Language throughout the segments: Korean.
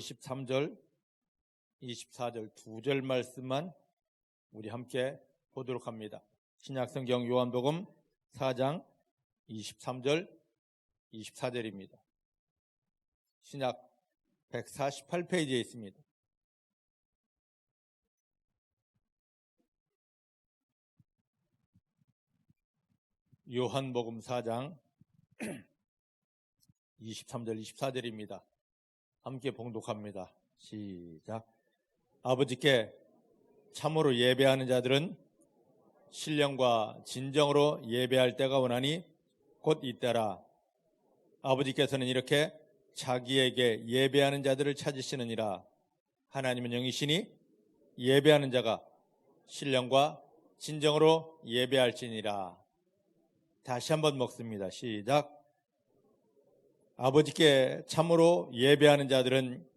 23절, 24절 두 절 말씀만 우리 함께 보도록 합니다. 신약성경 요한복음 4장 23절, 24절입니다. 신약 148페이지에 있습니다. 요한복음 4장 23절, 24절입니다. 함께 봉독합니다. 시작. 아버지께 참으로 예배하는 자들은 신령과 진정으로 예배할 때가 오나니 곧 이때라. 아버지께서는 이렇게 자기에게 예배하는 자들을 찾으시느니라. 하나님은 영이시니 예배하는 자가 신령과 진정으로 예배할지니라. 다시 한번 먹습니다. 시작. 아버지께 참으로 예배하는 자들은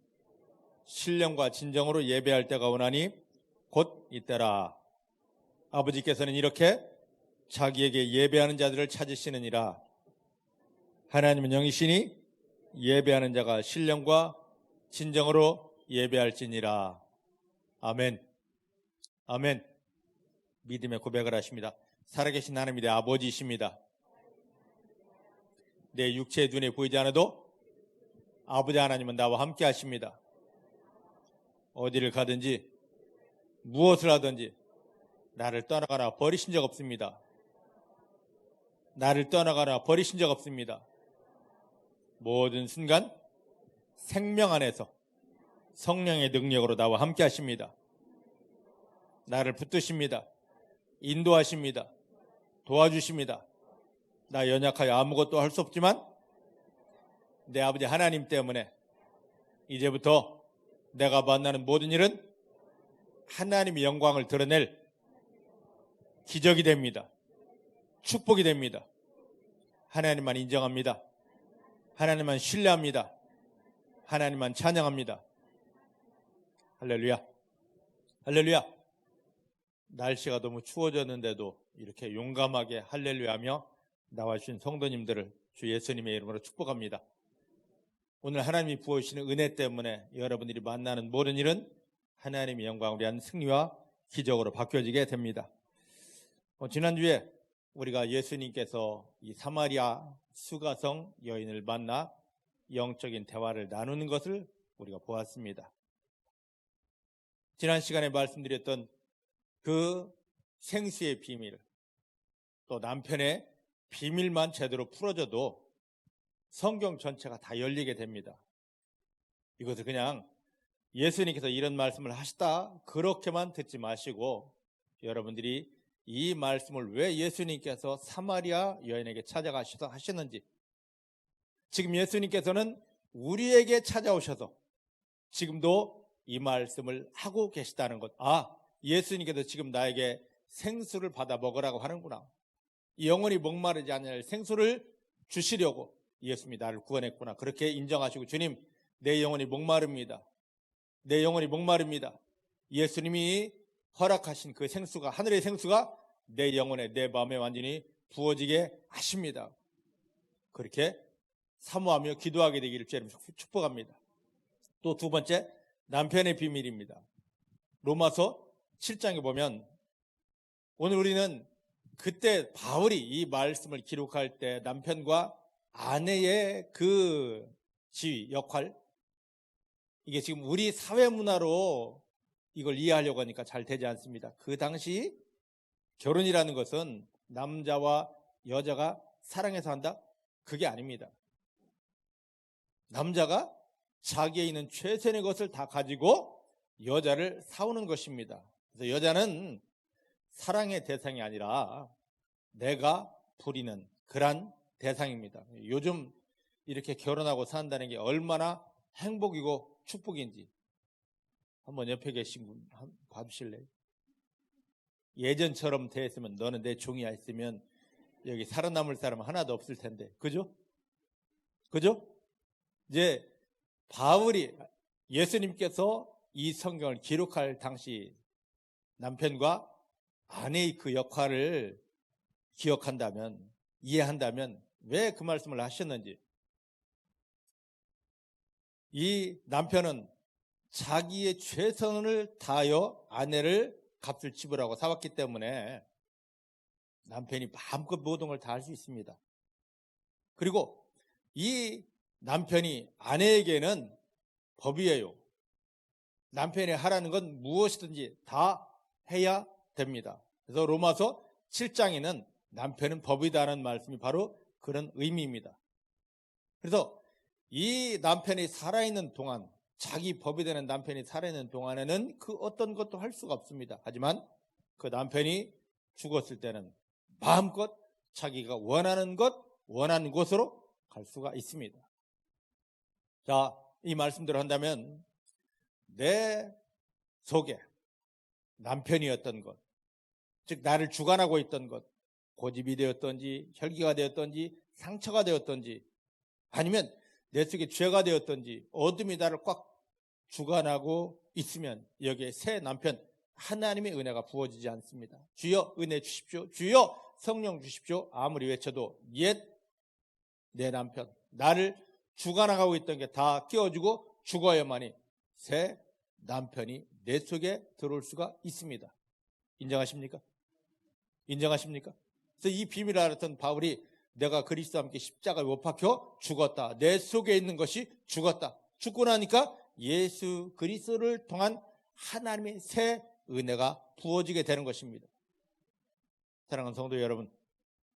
신령과 진정으로 예배할 때가 오나니 곧 이때라. 아버지께서는 이렇게 자기에게 예배하는 자들을 찾으시느니라. 하나님은 영이시니 예배하는 자가 신령과 진정으로 예배할지니라. 아멘. 아멘. 믿음의 고백을 하십니다. 살아계신 하나님의 아버지이십니다. 내 육체의 눈에 보이지 않아도 아버지 하나님은 나와 함께 하십니다. 어디를 가든지 무엇을 하든지 나를 떠나가나 버리신 적 없습니다. 나를 떠나가나 버리신 적 없습니다. 모든 순간 생명 안에서 성령의 능력으로 나와 함께 하십니다. 나를 붙드십니다. 인도하십니다. 도와주십니다. 나 연약하여 아무것도 할 수 없지만 내 아버지 하나님 때문에 이제부터 내가 만나는 모든 일은 하나님의 영광을 드러낼 기적이 됩니다. 축복이 됩니다. 하나님만 인정합니다. 하나님만 신뢰합니다. 하나님만 찬양합니다. 할렐루야. 할렐루야. 날씨가 너무 추워졌는데도 이렇게 용감하게 할렐루야 하며 나와주신 성도님들을 주 예수님의 이름으로 축복합니다. 오늘 하나님이 부어주시는 은혜 때문에 여러분들이 만나는 모든 일은 하나님의 영광을 위한 승리와 기적으로 바뀌어지게 됩니다. 지난주에 우리가 예수님께서 이 사마리아 수가성 여인을 만나 영적인 대화를 나누는 것을 우리가 보았습니다. 지난 시간에 말씀드렸던 그 생수의 비밀, 또 남편의 비밀만 제대로 풀어져도 성경 전체가 다 열리게 됩니다. 이것을 그냥 예수님께서 이런 말씀을 하시다 그렇게만 듣지 마시고 여러분들이 이 말씀을 왜 예수님께서 사마리아 여인에게 찾아가셔서 하셨는지, 지금 예수님께서는 우리에게 찾아오셔서 지금도 이 말씀을 하고 계시다는 것. 예수님께서 지금 나에게 생수를 받아 먹으라고 하는구나. 영원히 목마르지 않을 생수를 주시려고 예수님이 나를 구원했구나. 그렇게 인정하시고, 주님, 내 영혼이 목마릅니다. 내 영혼이 목마릅니다. 예수님이 허락하신 그 생수가, 하늘의 생수가 내 영혼에, 내 마음에 완전히 부어지게 하십니다. 그렇게 사모하며 기도하게 되기를 주님 축복합니다. 또 두 번째, 남편의 비밀입니다. 로마서 7장에 보면 오늘 우리는 그때 바울이 이 말씀을 기록할 때 남편과 아내의 그 지위, 역할, 이게 지금 우리 사회 문화로 이걸 이해하려고 하니까 잘 되지 않습니다. 그 당시 결혼이라는 것은 남자와 여자가 사랑해서 한다? 그게 아닙니다. 남자가 자기에 있는 최선의 것을 다 가지고 여자를 사오는 것입니다. 그래서 여자는 사랑의 대상이 아니라 내가 부리는 그런 대상입니다. 요즘 이렇게 결혼하고 산다는 게 얼마나 행복이고 축복인지 한번 옆에 계신 분 봐주실래요? 예전처럼 됐으면, 너는 내 종이야 했으면 여기 살아남을 사람은 하나도 없을 텐데, 그죠? 그죠? 이제 바울이, 예수님께서 이 성경을 기록할 당시 남편과 아내의 그 역할을 기억한다면, 이해한다면 왜 그 말씀을 하셨는지, 이 남편은 자기의 최선을 다하여 아내를 값을 지불하고 살았기 때문에 남편이 마음껏 모든 걸 다 할 수 있습니다. 그리고 이 남편이 아내에게는 법이에요. 남편이 하라는 건 무엇이든지 다 해야 됩니다. 그래서 로마서 7장에는 남편은 법이다라는 말씀이 바로 그런 의미입니다. 그래서 이 남편이 살아있는 동안, 자기 법이 되는 남편이 살아있는 동안에는 그 어떤 것도 할 수가 없습니다. 하지만 그 남편이 죽었을 때는 마음껏 자기가 원하는 것, 원하는 곳으로 갈 수가 있습니다. 자, 이 말씀대로 한다면 내 속에 남편이었던 것, 즉 나를 주관하고 있던 것, 고집이 되었던지 혈기가 되었던지 상처가 되었던지 아니면 내 속에 죄가 되었던지 어둠이 나를 꽉 주관하고 있으면 여기에 새 남편 하나님의 은혜가 부어지지 않습니다. 주여 은혜 주십시오. 주여 성령 주십시오. 아무리 외쳐도 옛 내 남편, 나를 주관하고 있던 게 다 깨어지고 죽어야만이 새 남편이 내 속에 들어올 수가 있습니다. 인정하십니까? 인정하십니까? 그래서 이 비밀을 알았던 바울이 내가 그리스도와 함께 십자가에 못 박혀 죽었다. 내 속에 있는 것이 죽었다. 죽고 나니까 예수 그리스도를 통한 하나님의 새 은혜가 부어지게 되는 것입니다. 사랑하는 성도 여러분,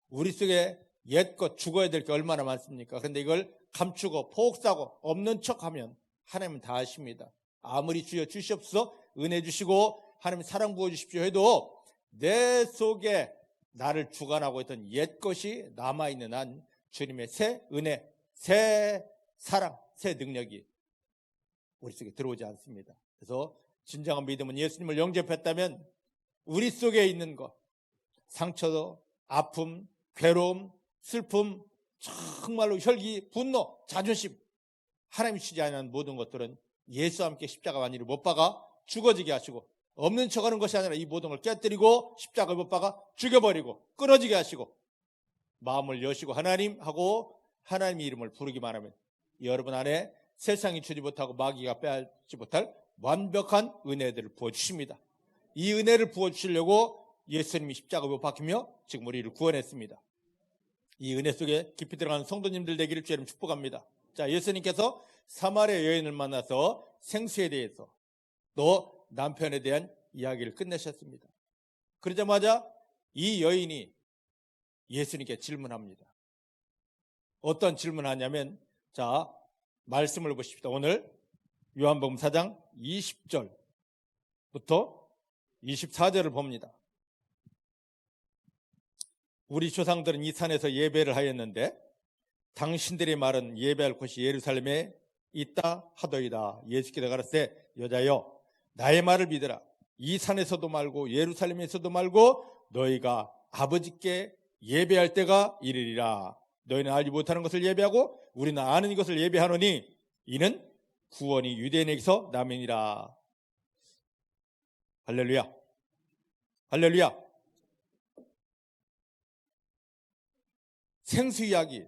우리 속에 옛것 죽어야 될 게 얼마나 많습니까? 그런데 이걸 감추고 포옥사고 없는 척하면 하나님은 다 아십니다. 아무리 주여 주시옵소서 은혜 주시고 하나님 사랑 부어주십시오 해도 내 속에 나를 주관하고 있던 옛것이 남아있는 한 주님의 새 은혜, 새 사랑, 새 능력이 우리 속에 들어오지 않습니다. 그래서 진정한 믿음은 예수님을 영접했다면 우리 속에 있는 것, 상처도, 아픔, 괴로움, 슬픔, 정말로 혈기, 분노, 자존심, 하나님이 주지 않은 모든 것들은 예수와 함께 십자가 안위를 못 박아 죽어지게 하시고 없는 척하는 것이 아니라 이 모든 걸 깨뜨리고 십자가에 못 박아 죽여버리고 끊어지게 하시고 마음을 여시고 하나님하고 하나님의 이름을 부르기만 하면 여러분 안에 세상이 주지 못하고 마귀가 빼앗지 못할 완벽한 은혜들을 부어주십니다. 이 은혜를 부어주시려고 예수님이 십자가에 못 박히며 지금 우리를 구원했습니다. 이 은혜 속에 깊이 들어가는 성도님들 되기를 주의 이름 축복합니다. 자, 예수님께서 사마리아 여인을 만나서 생수에 대해서 또 남편에 대한 이야기를 끝내셨습니다. 그러자마자 이 여인이 예수님께 질문합니다. 어떤 질문하냐면, 자, 말씀을 보십시다. 오늘 요한복음 4장 20절부터 24절을 봅니다. 우리 조상들은 이 산에서 예배를 하였는데 당신들의 말은 예배할 곳이 예루살렘에 있다 하더이다. 예수께서 가라사대 여자여 나의 말을 믿으라. 이 산에서도 말고 예루살렘에서도 말고 너희가 아버지께 예배할 때가 이르리라. 너희는 알지 못하는 것을 예배하고 우리는 아는 것을 예배하노니 이는 구원이 유대인에게서 남이니라. 할렐루야. 할렐루야. 생수 이야기,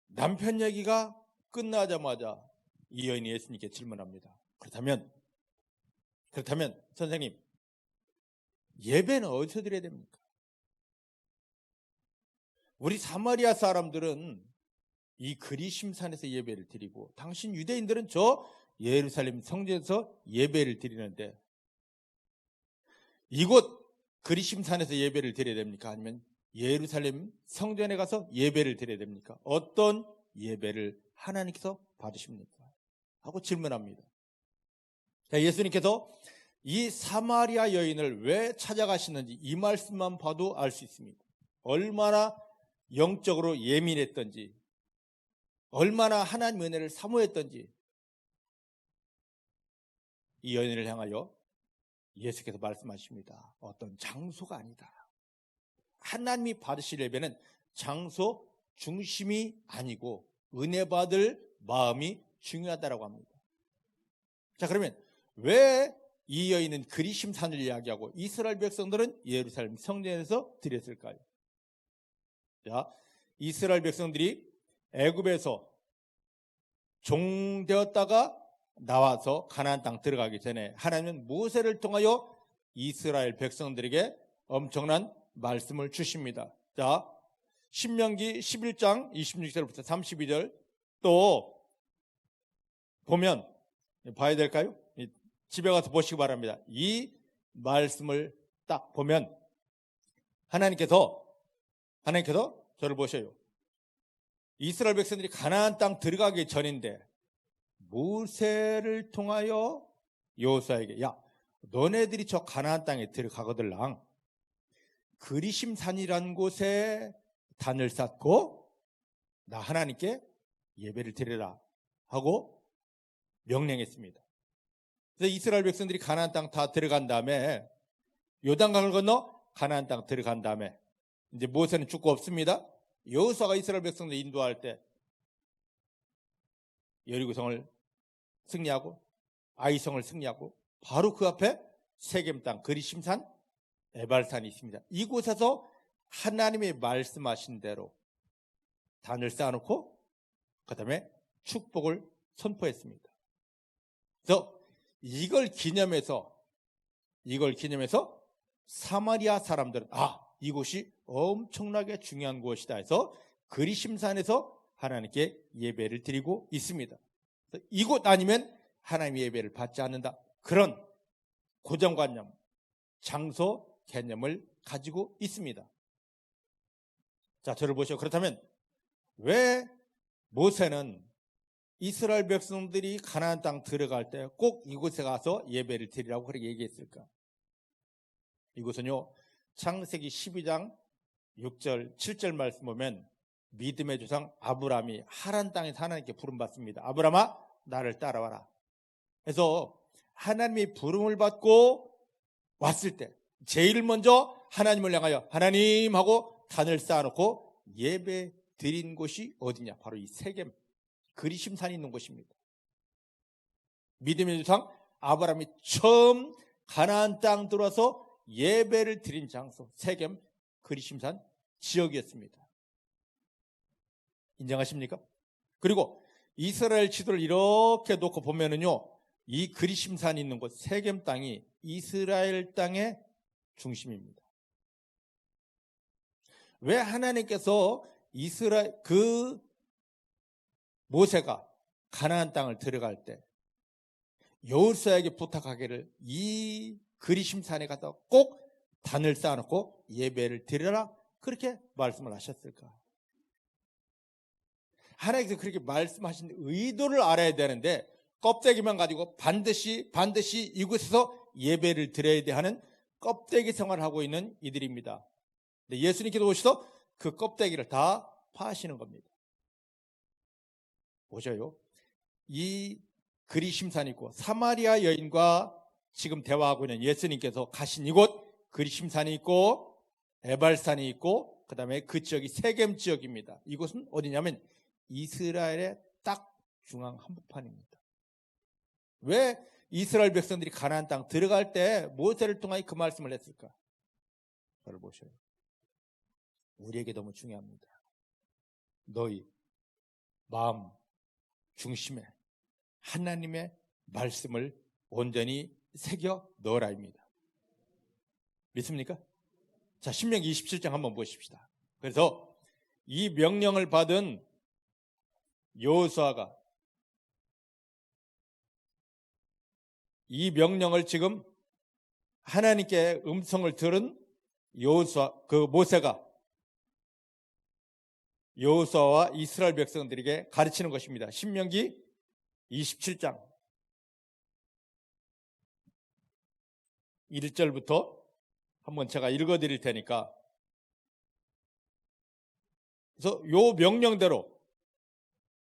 남편 얘기가 끝나자마자 이 여인이 예수님께 질문합니다. 그렇다면 선생님, 예배는 어디서 드려야 됩니까? 우리 사마리아 사람들은 이 그리심산에서 예배를 드리고 당신 유대인들은 저 예루살렘 성전에서 예배를 드리는데 이곳 그리심산에서 예배를 드려야 됩니까? 아니면 예루살렘 성전에 가서 예배를 드려야 됩니까? 어떤 예배를 하나님께서 받으십니까? 하고 질문합니다. 예수님께서 이 사마리아 여인을 왜 찾아가시는지 이 말씀만 봐도 알 수 있습니다. 얼마나 영적으로 예민했던지, 얼마나 하나님의 은혜를 사모했던지 이 여인을 향하여 예수께서 말씀하십니다. 어떤 장소가 아니다. 하나님이 받으실 예배는 장소 중심이 아니고 은혜 받을 마음이 중요하다고 합니다. 자, 그러면 왜 이 여인은 그리심산을 이야기하고 이스라엘 백성들은 예루살렘 성전에서 드렸을까요? 자, 이스라엘 백성들이 애굽에서 종되었다가 나와서 가나안 땅 들어가기 전에 하나님은 모세를 통하여 이스라엘 백성들에게 엄청난 말씀을 주십니다. 자, 신명기 11장 26절부터 32절 또 보면 봐야 될까요? 집에 가서 보시기 바랍니다. 이 말씀을 딱 보면 하나님께서 저를 보셔요. 이스라엘 백성들이 가나안 땅 들어가기 전인데 모세를 통하여 여호수아에게 야 너네들이 저 가나안 땅에 들어가거들랑 그리심산이라는 곳에 단을 쌓고 나 하나님께 예배를 드리라 하고 명령했습니다. 그래서 이스라엘 백성들이 가나안 땅 다 들어간 다음에 요단강을 건너 가나안 땅 들어간 다음에 이제 모세는 죽고 없습니다. 여호수아가 이스라엘 백성들 인도할 때 여리고성을 승리하고 아이성을 승리하고 바로 그 앞에 세겜 땅 그리심산 에발산이 있습니다. 이곳에서 하나님이 말씀하신 대로 단을 쌓아놓고 그 다음에 축복을 선포했습니다. 그래서 이걸 기념해서 사마리아 사람들은 이곳이 엄청나게 중요한 곳이다 해서 그리심산에서 하나님께 예배를 드리고 있습니다. 이곳 아니면 하나님의 예배를 받지 않는다. 그런 고정관념, 장소 개념을 가지고 있습니다. 자, 저를 보시오. 그렇다면 왜 모세는 이스라엘 백성들이 가나안 땅 들어갈 때 꼭 이곳에 가서 예배를 드리라고 그렇게 얘기했을까? 이곳은요, 창세기 12장 6절, 7절 말씀 보면 믿음의 조상 아브라함이 하란 땅에서 하나님께 부름받습니다. 아브라함아 나를 따라와라. 그래서 하나님이 부름을 받고 왔을 때 제일 먼저 하나님을 향하여 하나님 하고 단을 쌓아놓고 예배 드린 곳이 어디냐? 바로 이 세겜 그리심산이 있는 곳입니다. 믿음의 조상 아브라함이 처음 가나안 땅 들어와서 예배를 드린 장소 세겜 그리심산 지역이었습니다. 인정하십니까? 그리고 이스라엘 지도를 이렇게 놓고 보면은요, 이 그리심산이 있는 곳 세겜 땅이 이스라엘 땅의 중심입니다. 왜 하나님께서 모세가 가나안 땅을 들어갈 때 여호수아에게 부탁하기를 이 그리심산에 가서 꼭 단을 쌓아놓고 예배를 드려라 그렇게 말씀을 하셨을까? 하나님께서 그렇게 말씀하신 의도를 알아야 되는데 껍데기만 가지고 반드시 이곳에서 예배를 드려야 돼 하는 껍데기 생활을 하고 있는 이들입니다. 근데 예수님께서 오셔서 그 껍데기를 다 파하시는 겁니다. 보셔요. 이 그리심산이 있고 사마리아 여인과 지금 대화하고 있는 예수님께서 가신 이곳 그리심산이 있고 에발산이 있고 그 다음에 그 지역이 세겜 지역입니다. 이곳은 어디냐면 이스라엘의 딱 중앙 한복판입니다. 왜 이스라엘 백성들이 가나안 땅 들어갈 때 모세를 통하여 그 말씀을 했을까? 저를 보셔요. 우리에게 너무 중요합니다. 너희 마음 중심에 하나님의 말씀을 온전히 새겨 넣으라입니다. 믿습니까? 자, 신명기 27장 한번 보십시다. 그래서 이 명령을 받은 여호수아가 이 명령을 지금 하나님께 음성을 들은 모세가 여호수아와 이스라엘 백성들에게 가르치는 것입니다. 신명기 27장 1절부터 한번 제가 읽어드릴 테니까 그래서 요 명령대로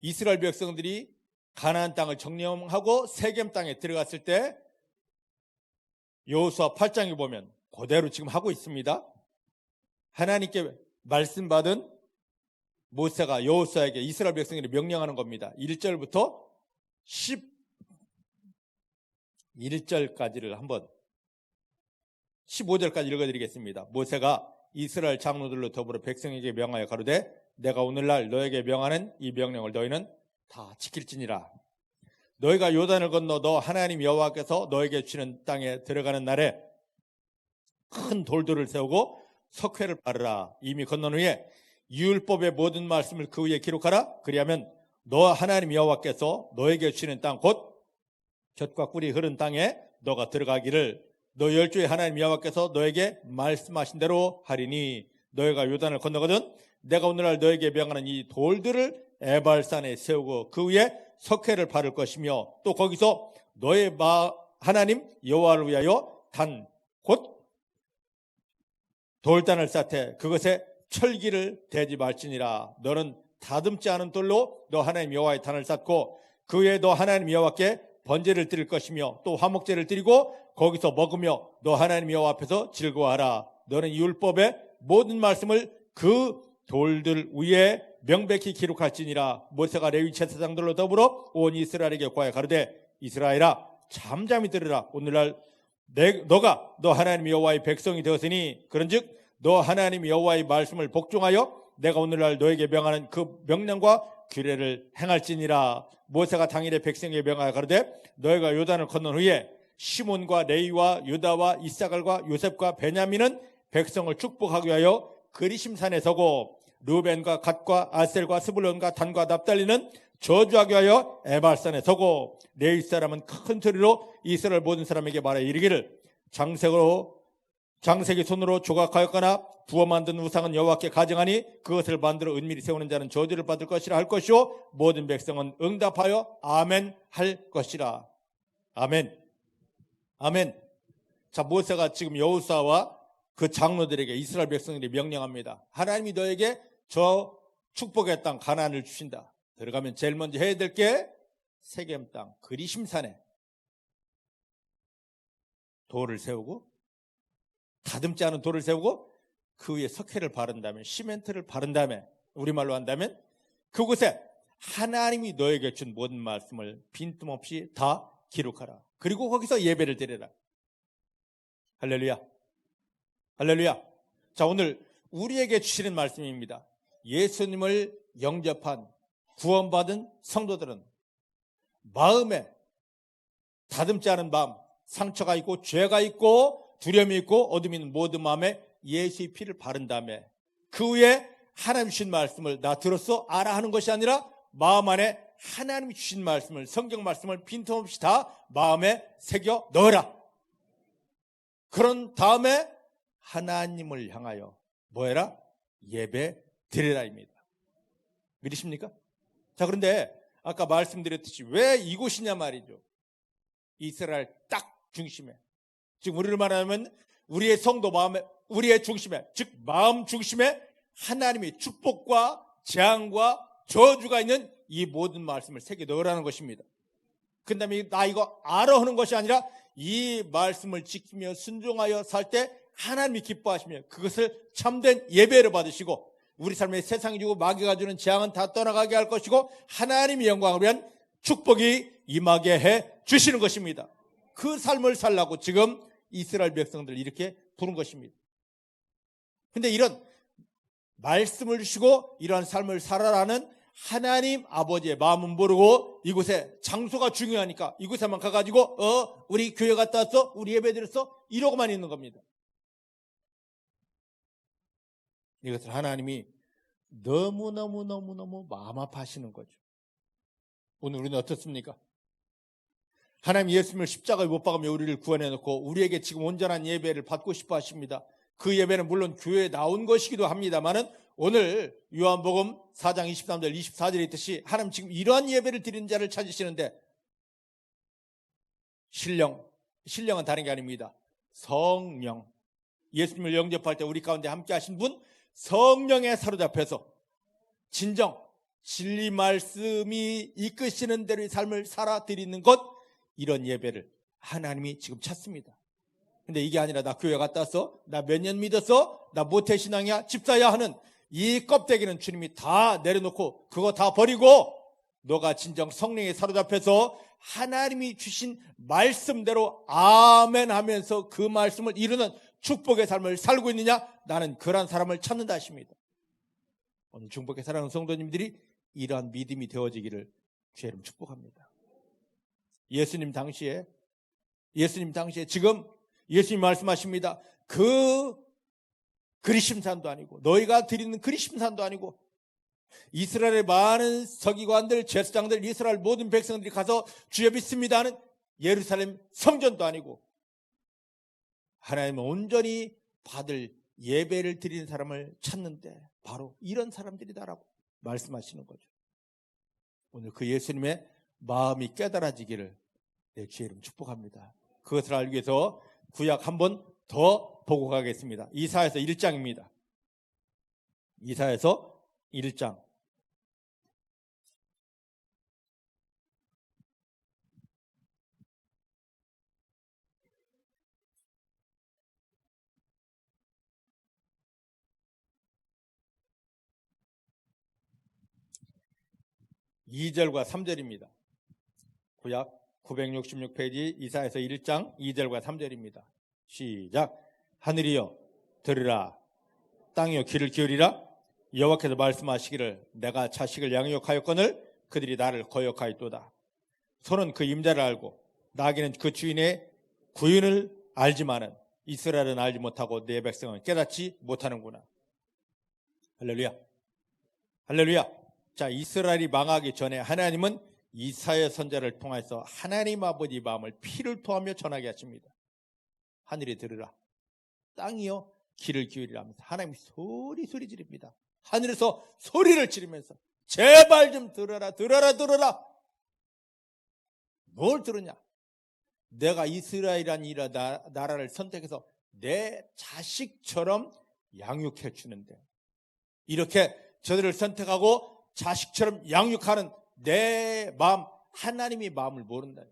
이스라엘 백성들이 가나안 땅을 정령하고 세겜 땅에 들어갔을 때 여호수아 8장에 보면 그대로 지금 하고 있습니다. 하나님께 말씀받은 모세가 여호수아에게 이스라엘 백성들이 명령하는 겁니다. 1절부터 11절까지를 한번 15절까지 읽어드리겠습니다. 모세가 이스라엘 장로들로 더불어 백성에게 명하여 가로되 내가 오늘날 너에게 명하는 이 명령을 너희는 다 지킬지니라. 너희가 요단을 건너 너 하나님 여호와께서 너에게 주시는 땅에 들어가는 날에 큰 돌들을 세우고 석회를 바르라. 이미 건넌 후에 율법의 모든 말씀을 그 위에 기록하라. 그리하면 너 하나님 여호와께서 너에게 주시는 땅 곧 젖과 꿀이 흐른 땅에 너가 들어가기를 너 열조의 하나님 여호와께서 너에게 말씀하신 대로 하리니 너희가 요단을 건너거든 내가 오늘날 너에게 명하는 이 돌들을 에발산에 세우고 그 위에 석회를 바를 것이며 또 거기서 너의 하나님 여호와를 위하여 단 곧 돌단을 쌓되 그것에 철기를 대지 말지니라. 너는 다듬지 않은 돌로 너 하나님 여호와의 단을 쌓고 그 위에 너 하나님 여호와께 번제를 드릴 것이며 또 화목제를 드리고 거기서 먹으며 너 하나님 여호와 앞에서 즐거워하라. 너는 율법의 모든 말씀을 그 돌들 위에 명백히 기록할지니라. 모세가 레위 제사장들로 더불어 온 이스라엘에게 고하여 가르되 이스라엘아 잠잠히 들으라. 오늘날 너가 너 하나님 여호와의 백성이 되었으니 그런즉 너 하나님 여호와의 말씀을 복종하여 내가 오늘날 너에게 명하는 그 명령과 규례를 행할지니라. 모세가 당일에 백성에게 명하여 가르되 너희가 요단을 건넌 후에 시몬과 레위와 유다와 이사갈과 요셉과 베냐민은 백성을 축복하기 위하여 그리심산에 서고 르벤과 갓과 아셀과 스불론과 단과 납달리는 저주하기 위하여 에발산에 서고 레위 사람은 큰 소리로 이스라엘 모든 사람에게 말해 이르기를 장색이 손으로 조각하였거나 부어 만든 우상은 여호와께 가증하니 그것을 만들어 은밀히 세우는 자는 저주를 받을 것이라 할 것이요 모든 백성은 응답하여 아멘 할 것이라. 아멘. 아멘. 자, 모세가 지금 여호수아와 그 장로들에게 이스라엘 백성들이 명령합니다. 하나님이 너에게 저 축복의 땅 가나안을 주신다. 들어가면 제일 먼저 해야 될 게 세겜 땅 그리심산에 돌을 세우고 다듬지 않은 돌을 세우고 그 위에 석회를 바른 다음에 시멘트를 바른 다음에 우리말로 한다면 그곳에 하나님이 너에게 준 모든 말씀을 빈틈없이 다 기록하라. 그리고 거기서 예배를 드려라. 할렐루야. 할렐루야. 자, 오늘 우리에게 주시는 말씀입니다. 예수님을 영접한 구원받은 성도들은 마음에 다듬지 않은 마음, 상처가 있고 죄가 있고 두려움이 있고 어둠이 있는 모든 마음에 예수의 피를 바른 다음에 그 위에 하나님 주신 말씀을 나 들었어 알아 하는 것이 아니라 마음 안에 하나님이 주신 말씀을 성경 말씀을 빈틈없이 다 마음에 새겨 넣어라. 그런 다음에 하나님을 향하여 뭐해라? 예배 드리라입니다. 믿으십니까? 자, 그런데 아까 말씀드렸듯이 왜 이곳이냐 말이죠. 이스라엘 딱 중심에, 지금 우리를 말하면 우리의 성도 마음에, 우리의 중심에, 즉 마음 중심에 하나님의 축복과 재앙과 저주가 있는 이 모든 말씀을 새겨 넣으라는 것입니다. 그 다음에 나 이거 알아 하는 것이 아니라 이 말씀을 지키며 순종하여 살 때 하나님이 기뻐하시며 그것을 참된 예배로 받으시고 우리 삶에 세상이 주고 마귀가 주는 재앙은 다 떠나가게 할 것이고 하나님의 영광을 위한 축복이 임하게 해 주시는 것입니다. 그 삶을 살라고 지금 이스라엘 백성들 이렇게 부른 것입니다. 근데 이런 말씀을 주시고 이러한 삶을 살아라는 하나님 아버지의 마음은 모르고 이곳에 장소가 중요하니까 이곳에만 가가지고 우리 교회 갔다 왔어? 우리 예배 드렸어? 이러고만 있는 겁니다. 이것을 하나님이 너무너무 마음 아파하시는 거죠. 오늘 우리는 어떻습니까? 하나님 예수님을 십자가에 못 박으며 우리를 구원해놓고 우리에게 지금 온전한 예배를 받고 싶어 하십니다. 그 예배는 물론 교회에 나온 것이기도 합니다만은 오늘 요한복음 4장 23절 24절에 있듯이 하나님 지금 이러한 예배를 드리는 자를 찾으시는데 신령은 다른 게 아닙니다. 성령. 예수님을 영접할 때 우리 가운데 함께 하신 분 성령에 사로잡혀서 진정 진리 말씀이 이끄시는 대로의 삶을 살아드리는 것, 이런 예배를 하나님이 지금 찾습니다. 근데 이게 아니라 나 교회 갔다 왔어? 나 몇 년 믿었어? 나 모태신앙이야? 집사야? 하는 이 껍데기는 주님이 다 내려놓고 그거 다 버리고 너가 진정 성령에 사로잡혀서 하나님이 주신 말씀대로 아멘 하면서 그 말씀을 이루는 축복의 삶을 살고 있느냐? 나는 그러한 사람을 찾는다 하십니다. 오늘 중복의 사랑하는 성도님들이 이러한 믿음이 되어지기를 주의 이름 축복합니다. 예수님 당시에 지금 예수님 말씀하십니다. 그 그리심산도 아니고 너희가 드리는 그리심산도 아니고 이스라엘의 많은 서기관들, 제사장들, 이스라엘 모든 백성들이 가서 주여 믿습니다 하는 예루살렘 성전도 아니고 하나님은 온전히 받을 예배를 드리는 사람을 찾는데 바로 이런 사람들이다라고 말씀하시는 거죠. 오늘 그 예수님의 마음이 깨달아지기를 내 주의 이름 축복합니다. 그것을 알기 위해서 구약 한 번 더 보고 가겠습니다. 이사야서 1장입니다. 이사야서 1장. 이 2절과 3절입니다. 구약 966페이지 이사야서 1장 2절과 3절입니다. 시작. 하늘이여 들으라, 땅이여 귀를 기울이라. 여호와께서 말씀하시기를 내가 자식을 양육하였거늘 그들이 나를 거역하였도다. 소는 그 임자를 알고 나귀는 그 주인의 구윤을 알지만은 이스라엘은 알지 못하고 내 백성은 깨닫지 못하는구나. 할렐루야. 할렐루야. 자, 이스라엘이 망하기 전에 하나님은 이사야 선지자를 통해서 하나님 아버지 마음을 피를 토하며 전하게 하십니다. 하늘이 들으라, 땅이여 귀를 기울이라 하면서 하나님이 소리 지릅니다. 하늘에서 소리를 지르면서 제발 좀 들어라. 뭘 들으냐? 내가 이스라엘이라는 이 나라를 선택해서 내 자식처럼 양육해 주는데 이렇게 저들을 선택하고 자식처럼 양육하는 내 마음, 하나님의 마음을 모른다.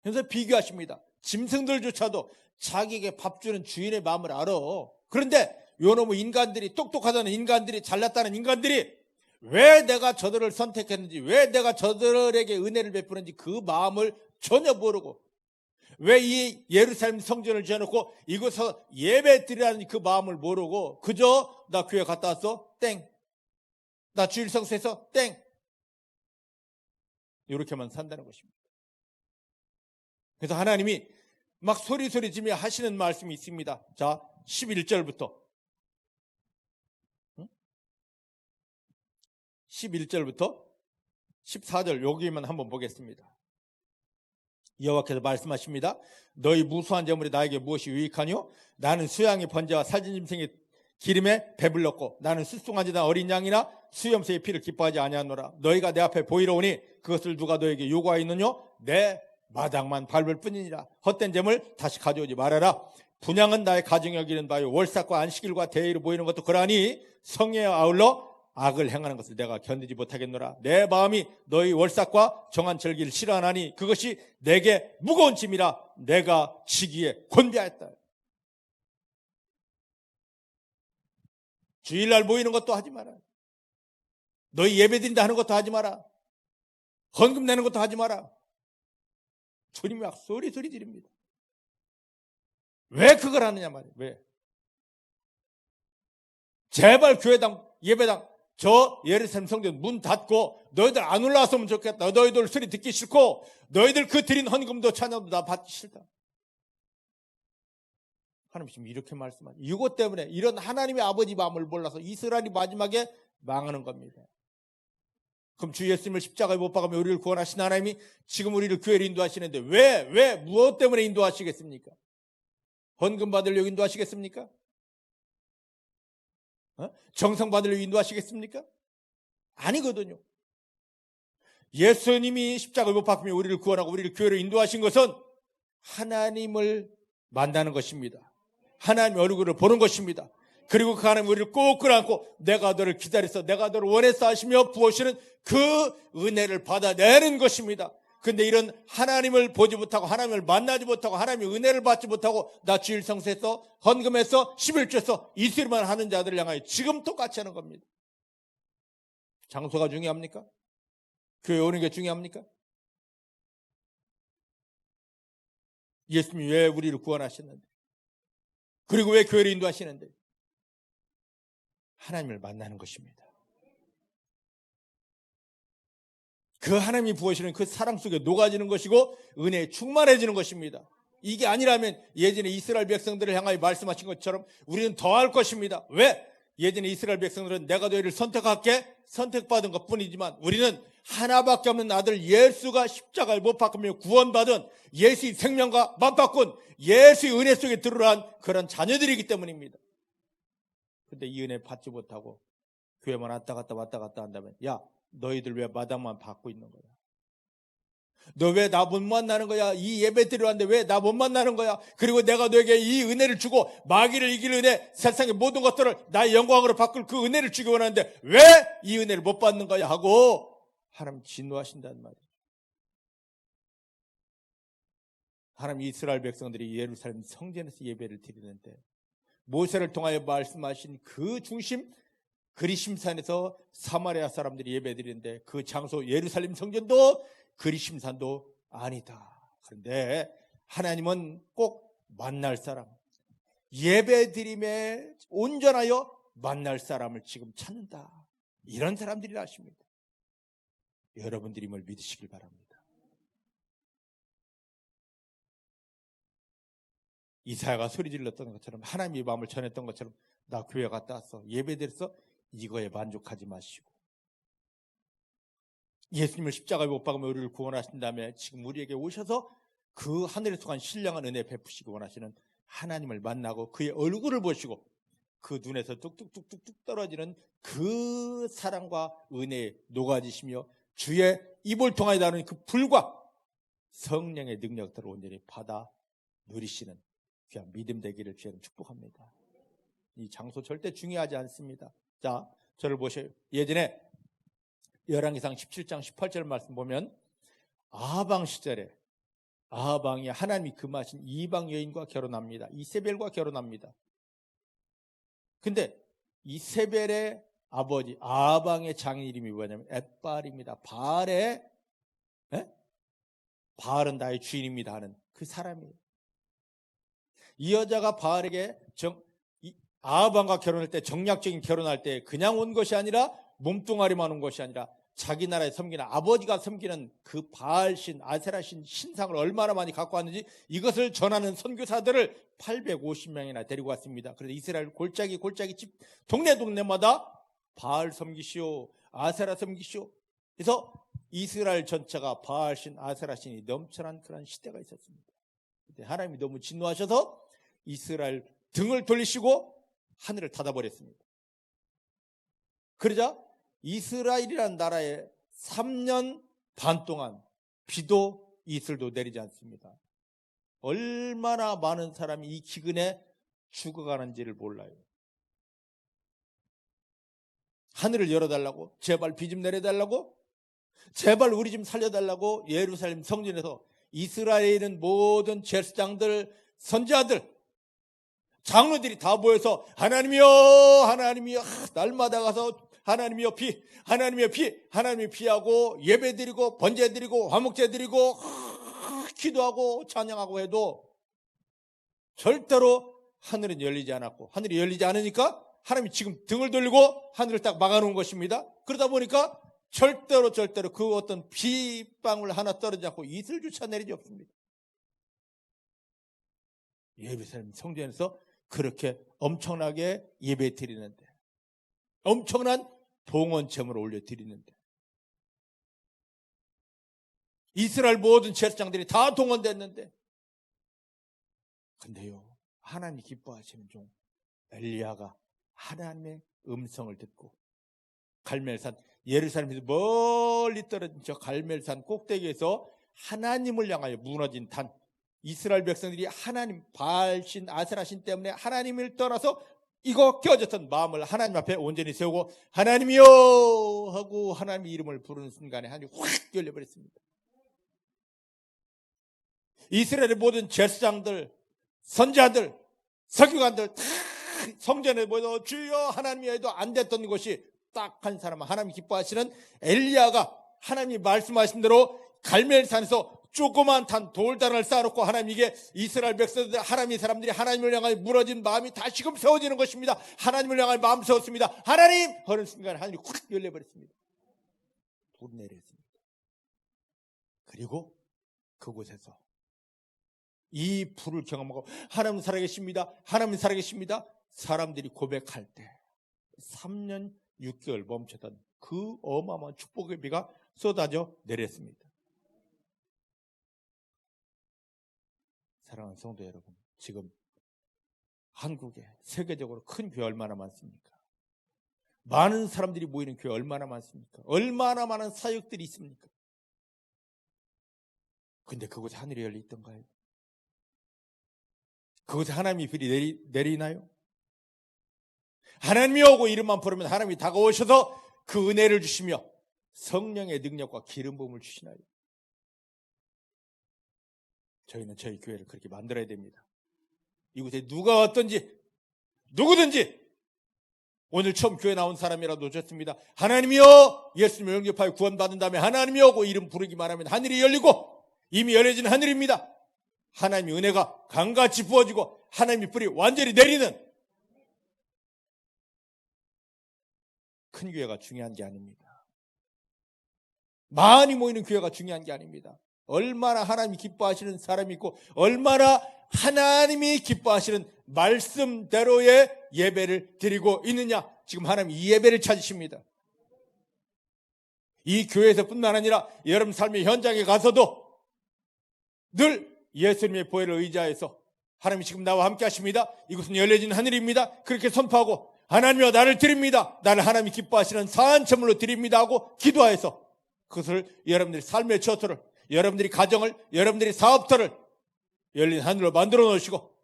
그래서 비교하십니다. 짐승들조차도 자기에게 밥 주는 주인의 마음을 알아. 그런데 요놈의 인간들이, 똑똑하다는 인간들이, 잘났다는 인간들이 왜 내가 저들을 선택했는지, 왜 내가 저들에게 은혜를 베푸는지 그 마음을 전혀 모르고, 왜 이 예루살렘 성전을 지어놓고 이곳에서 예배 드리라는 그 마음을 모르고 그저 나 교회 갔다 왔어? 땡. 나 주일 성수해서? 땡. 이렇게만 산다는 것입니다. 그래서 하나님이 막 소리 지르며 하시는 말씀이 있습니다. 자, 11절부터 11절부터 14절 여기만 한번 보겠습니다. 여호와께서 말씀하십니다. 너희 무수한 재물이 나에게 무엇이 유익하뇨? 나는 수양의 번제와 살진 짐승의 기름에 배불렀고 나는 숫송한 지나 어린 양이나 수염새의 피를 기뻐하지 아니하노라. 너희가 내 앞에 보이러 오니 그것을 누가 너에게 요구하였느뇨? 내 마당만 밟을 뿐이니라. 헛된 재물 다시 가져오지 말아라. 분양은 나의 가정에 여기는 바요 월삭과 안식일과 대의로 보이는 것도 그러하니 성에 아울러 악을 행하는 것을 내가 견디지 못하겠노라. 내 마음이 너희 월삭과 정한 절기를 싫어하나니 그것이 내게 무거운 짐이라 내가 지기에 권비하였다. 주일날 모이는 것도 하지 마라. 너희 예배드린다 하는 것도 하지 마라. 헌금 내는 것도 하지 마라. 주님이 막 소리 지릅니다. 왜 그걸 하느냐 말이에요. 왜? 제발 교회당, 예배당, 저 예루살렘 성전 문 닫고 너희들 안 올라왔으면 좋겠다. 너희들 소리 듣기 싫고 너희들 그 드린 헌금도 찬양도 나 받기 싫다. 하나님 지금 이렇게 말씀하죠. 이것 때문에 이런 하나님의 아버지 마음을 몰라서 이스라엘이 마지막에 망하는 겁니다. 그럼 주 예수님을 십자가에 못 박으며 우리를 구원하신 하나님이 지금 우리를 교회로 인도하시는데 왜 무엇 때문에 인도하시겠습니까? 헌금 받으려고 인도하시겠습니까? 정성 받으려고 인도하시겠습니까? 아니거든요. 예수님이 십자가에 못 박으며 우리를 구원하고 우리를 교회로 인도하신 것은 하나님을 만나는 것입니다. 하나님의 얼굴을 보는 것입니다. 그리고 그 하나님 우리를 꼭 끌어안고 내가 너를 기다려서 내가 너를 원해서 하시며 부으시는 그 은혜를 받아내는 것입니다. 근데 이런 하나님을 보지 못하고 하나님을 만나지 못하고 하나님의 은혜를 받지 못하고 나 주일 성수에서 헌금해서 11조에서 이슬만 하는 자들을 향하여 지금 똑같이 하는 겁니다. 장소가 중요합니까? 교회 오는 게 중요합니까? 예수님이 왜 우리를 구원하셨는데 그리고 왜 교회를 인도하시는데 하나님을 만나는 것입니다. 그 하나님이 부으시는 그 사랑 속에 녹아지는 것이고 은혜에 충만해지는 것입니다. 이게 아니라면 예전에 이스라엘 백성들을 향하여 말씀하신 것처럼 우리는 더할 것입니다. 왜? 예전에 이스라엘 백성들은 내가 너희를 선택할게 선택받은 것뿐이지만 우리는 하나밖에 없는 아들 예수가 십자가에 못 박히며 구원받은 예수의 생명과 맞바꾼 예수의 은혜 속에 들어간 그런 자녀들이기 때문입니다. 근데 이 은혜 받지 못하고 교회만 왔다 갔다 한다면 야 너희들 왜 마당만 받고 있는 거야? 너 왜 나 못 만나는 거야? 이 예배 드리러 왔는데 왜 나 못 만나는 거야? 그리고 내가 너에게 이 은혜를 주고 마귀를 이길 은혜, 세상의 모든 것들을 나의 영광으로 바꿀 그 은혜를 주기 원하는데 왜 이 은혜를 못 받는 거야? 하고 하나님 진노하신다는 말이에요. 하나님 이스라엘 백성들이 예루살렘 성전에서 예배를 드리는데 모세를 통하여 말씀하신 그 중심 그리심산에서 사마리아 사람들이 예배 드리는데 그 장소 예루살렘 성전도 그리심산도 아니다. 그런데 하나님은 꼭 만날 사람, 예배 드림에 온전하여 만날 사람을 지금 찾는다. 이런 사람들이라 하십니다. 여러분들이 뭘 믿으시길 바랍니다. 이사야가 소리 질렀던 것처럼 하나님의 마음을 전했던 것처럼 나 교회 갔다 왔어. 예배 드렸어. 이거에 만족하지 마시고 예수님을 십자가에 못 박으며 우리를 구원하신 다음에 지금 우리에게 오셔서 그 하늘에서 간 신령한 은혜 베푸시기 원하시는 하나님을 만나고 그의 얼굴을 보시고 그 눈에서 뚝뚝뚝뚝 떨어지는 그 사랑과 은혜에 녹아지시며 주의 입을 통하여 나누는 그 불과 성령의 능력들을 온전히 받아 누리시는 귀한 믿음 되기를 주님 축복합니다. 이 장소 절대 중요하지 않습니다. 자, 저를 보세요. 예전에 열왕기상 17장 18절 말씀 보면 아하방 시절에 아하방이 하나님이 금하신 이방 여인과 결혼합니다. 이세벨과 결혼합니다. 근데 이세벨의 아버지 아하방의 장인 이름이 뭐냐면 엣발입니다. 바알은 나의 주인입니다 하는 그 사람이에요. 이 여자가 바알에게 아하방과 결혼할 때 정략적인 결혼할 때 그냥 온 것이 아니라 몸뚱아리만 온 것이 아니라 자기 나라에 섬기는 아버지가 섬기는 그 바알신 아세라신 신상을 얼마나 많이 갖고 왔는지 이것을 전하는 선교사들을 850명이나 데리고 왔습니다. 그래서 이스라엘 골짜기 집 동네마다 바알 섬기시오 아세라 섬기시오. 그래서 이스라엘 전체가 바알신 아세라신이 넘쳐난 그런 시대가 있었습니다. 하나님이 너무 진노하셔서 이스라엘 등을 돌리시고 하늘을 닫아버렸습니다. 그러자 이스라엘이라는 나라에 3년 반 동안 비도 이슬도 내리지 않습니다. 얼마나 많은 사람이 이 기근에 죽어가는지를 몰라요. 하늘을 열어달라고, 제발 비 좀 내려달라고, 제발 우리 좀 살려달라고 예루살렘 성전에서 이스라엘에 있는 모든 제사장들, 선지자들, 장로들이 다 모여서 하나님이여 날마다 가서 하나님이여 비, 하나님이 비하고 예배드리고 번제드리고 화목제드리고 기도하고 찬양하고 해도 절대로 하늘은 열리지 않았고 하늘이 열리지 않으니까 하나님이 지금 등을 돌리고 하늘을 딱 막아놓은 것입니다. 그러다 보니까 절대로 그 어떤 비방울 하나 떨어지지 않고 이슬조차 내리지 없습니다. 예루살렘 성전에서 그렇게 엄청나게 예배 드리는데 엄청난 봉헌제물을 올려드리는데 이스라엘 모든 제사장들이 다 동원됐는데 근데요 하나님이 기뻐하시는 종 엘리야가 하나님의 음성을 듣고 갈멜산 예루살렘에서 멀리 떨어진 저 갈멜산 꼭대기에서 하나님을 향하여 무너진 단 이스라엘 백성들이 하나님 바알신 아세라신 때문에 하나님을 떠나서 이거 깨어졌던 마음을 하나님 앞에 온전히 세우고 하나님이여 하고 하나님의 이름을 부르는 순간에 하나님이 확 열려버렸습니다. 이스라엘의 모든 제사장들, 선지자들, 서기관들 다 성전에 모여서 주여 하나님이 해도 안 됐던 것이 딱 한 사람은 하나님 기뻐하시는 엘리야가 하나님이 말씀하신 대로 갈멜산에서 조그만 탄 돌단을 쌓아놓고 하나님에게 이스라엘 백성들 하나님의 사람들이 하나님을 향하여 무너진 마음이 다시금 세워지는 것입니다. 하나님을 향하여 마음 세웠습니다. 하나님 하는 순간에 하나님이 확 열려버렸습니다. 불이 내렸습니다. 그리고 그곳에서 이 불을 경험하고 하나님 살아계십니다. 하나님 살아계십니다. 사람들이 고백할 때 3년 6개월 멈췄던 그 어마어마한 축복의 비가 쏟아져 내렸습니다. 사랑하는 성도 여러분, 지금 한국에 세계적으로 큰 교회 얼마나 많습니까? 많은 사람들이 모이는 교회 얼마나 많습니까? 얼마나 많은 사역들이 있습니까? 근데 그곳에 하늘이 열려 있던가요? 그곳에 하나님의 불이 내리나요? 하나님이 오고 이름만 부르면 하나님이 다가오셔서 그 은혜를 주시며 성령의 능력과 기름 부음을 주시나요? 저희는 저희 교회를 그렇게 만들어야 됩니다. 이곳에 누가 왔든지 누구든지 오늘 처음 교회 나온 사람이라도 좋습니다. 하나님이여, 예수님을 영접하여 구원받은 다음에 하나님이 오고 이름 부르기만 하면 하늘이 열리고 이미 열려진 하늘입니다. 하나님의 은혜가 강같이 부어지고 하나님의 불이 완전히 내리는 큰 교회가 중요한 게 아닙니다. 많이 모이는 교회가 중요한 게 아닙니다. 얼마나 하나님이 기뻐하시는 사람이 있고 얼마나 하나님이 기뻐하시는 말씀대로의 예배를 드리고 있느냐. 지금 하나님이 이 예배를 찾으십니다. 이 교회에서뿐만 아니라 여러분 삶의 현장에 가서도 늘 예수님의 보혈을 의지하여서 하나님이 지금 나와 함께 하십니다. 이곳은 열려진 하늘입니다. 그렇게 선포하고 하나님이여 나를 드립니다. 나를 하나님이 기뻐하시는 사한 제물로 드립니다 하고 기도하여서 그것을 여러분들이 삶의 처소를, 여러분들이 가정을, 여러분들이 사업터를 열린 하늘로 만들어 놓으시고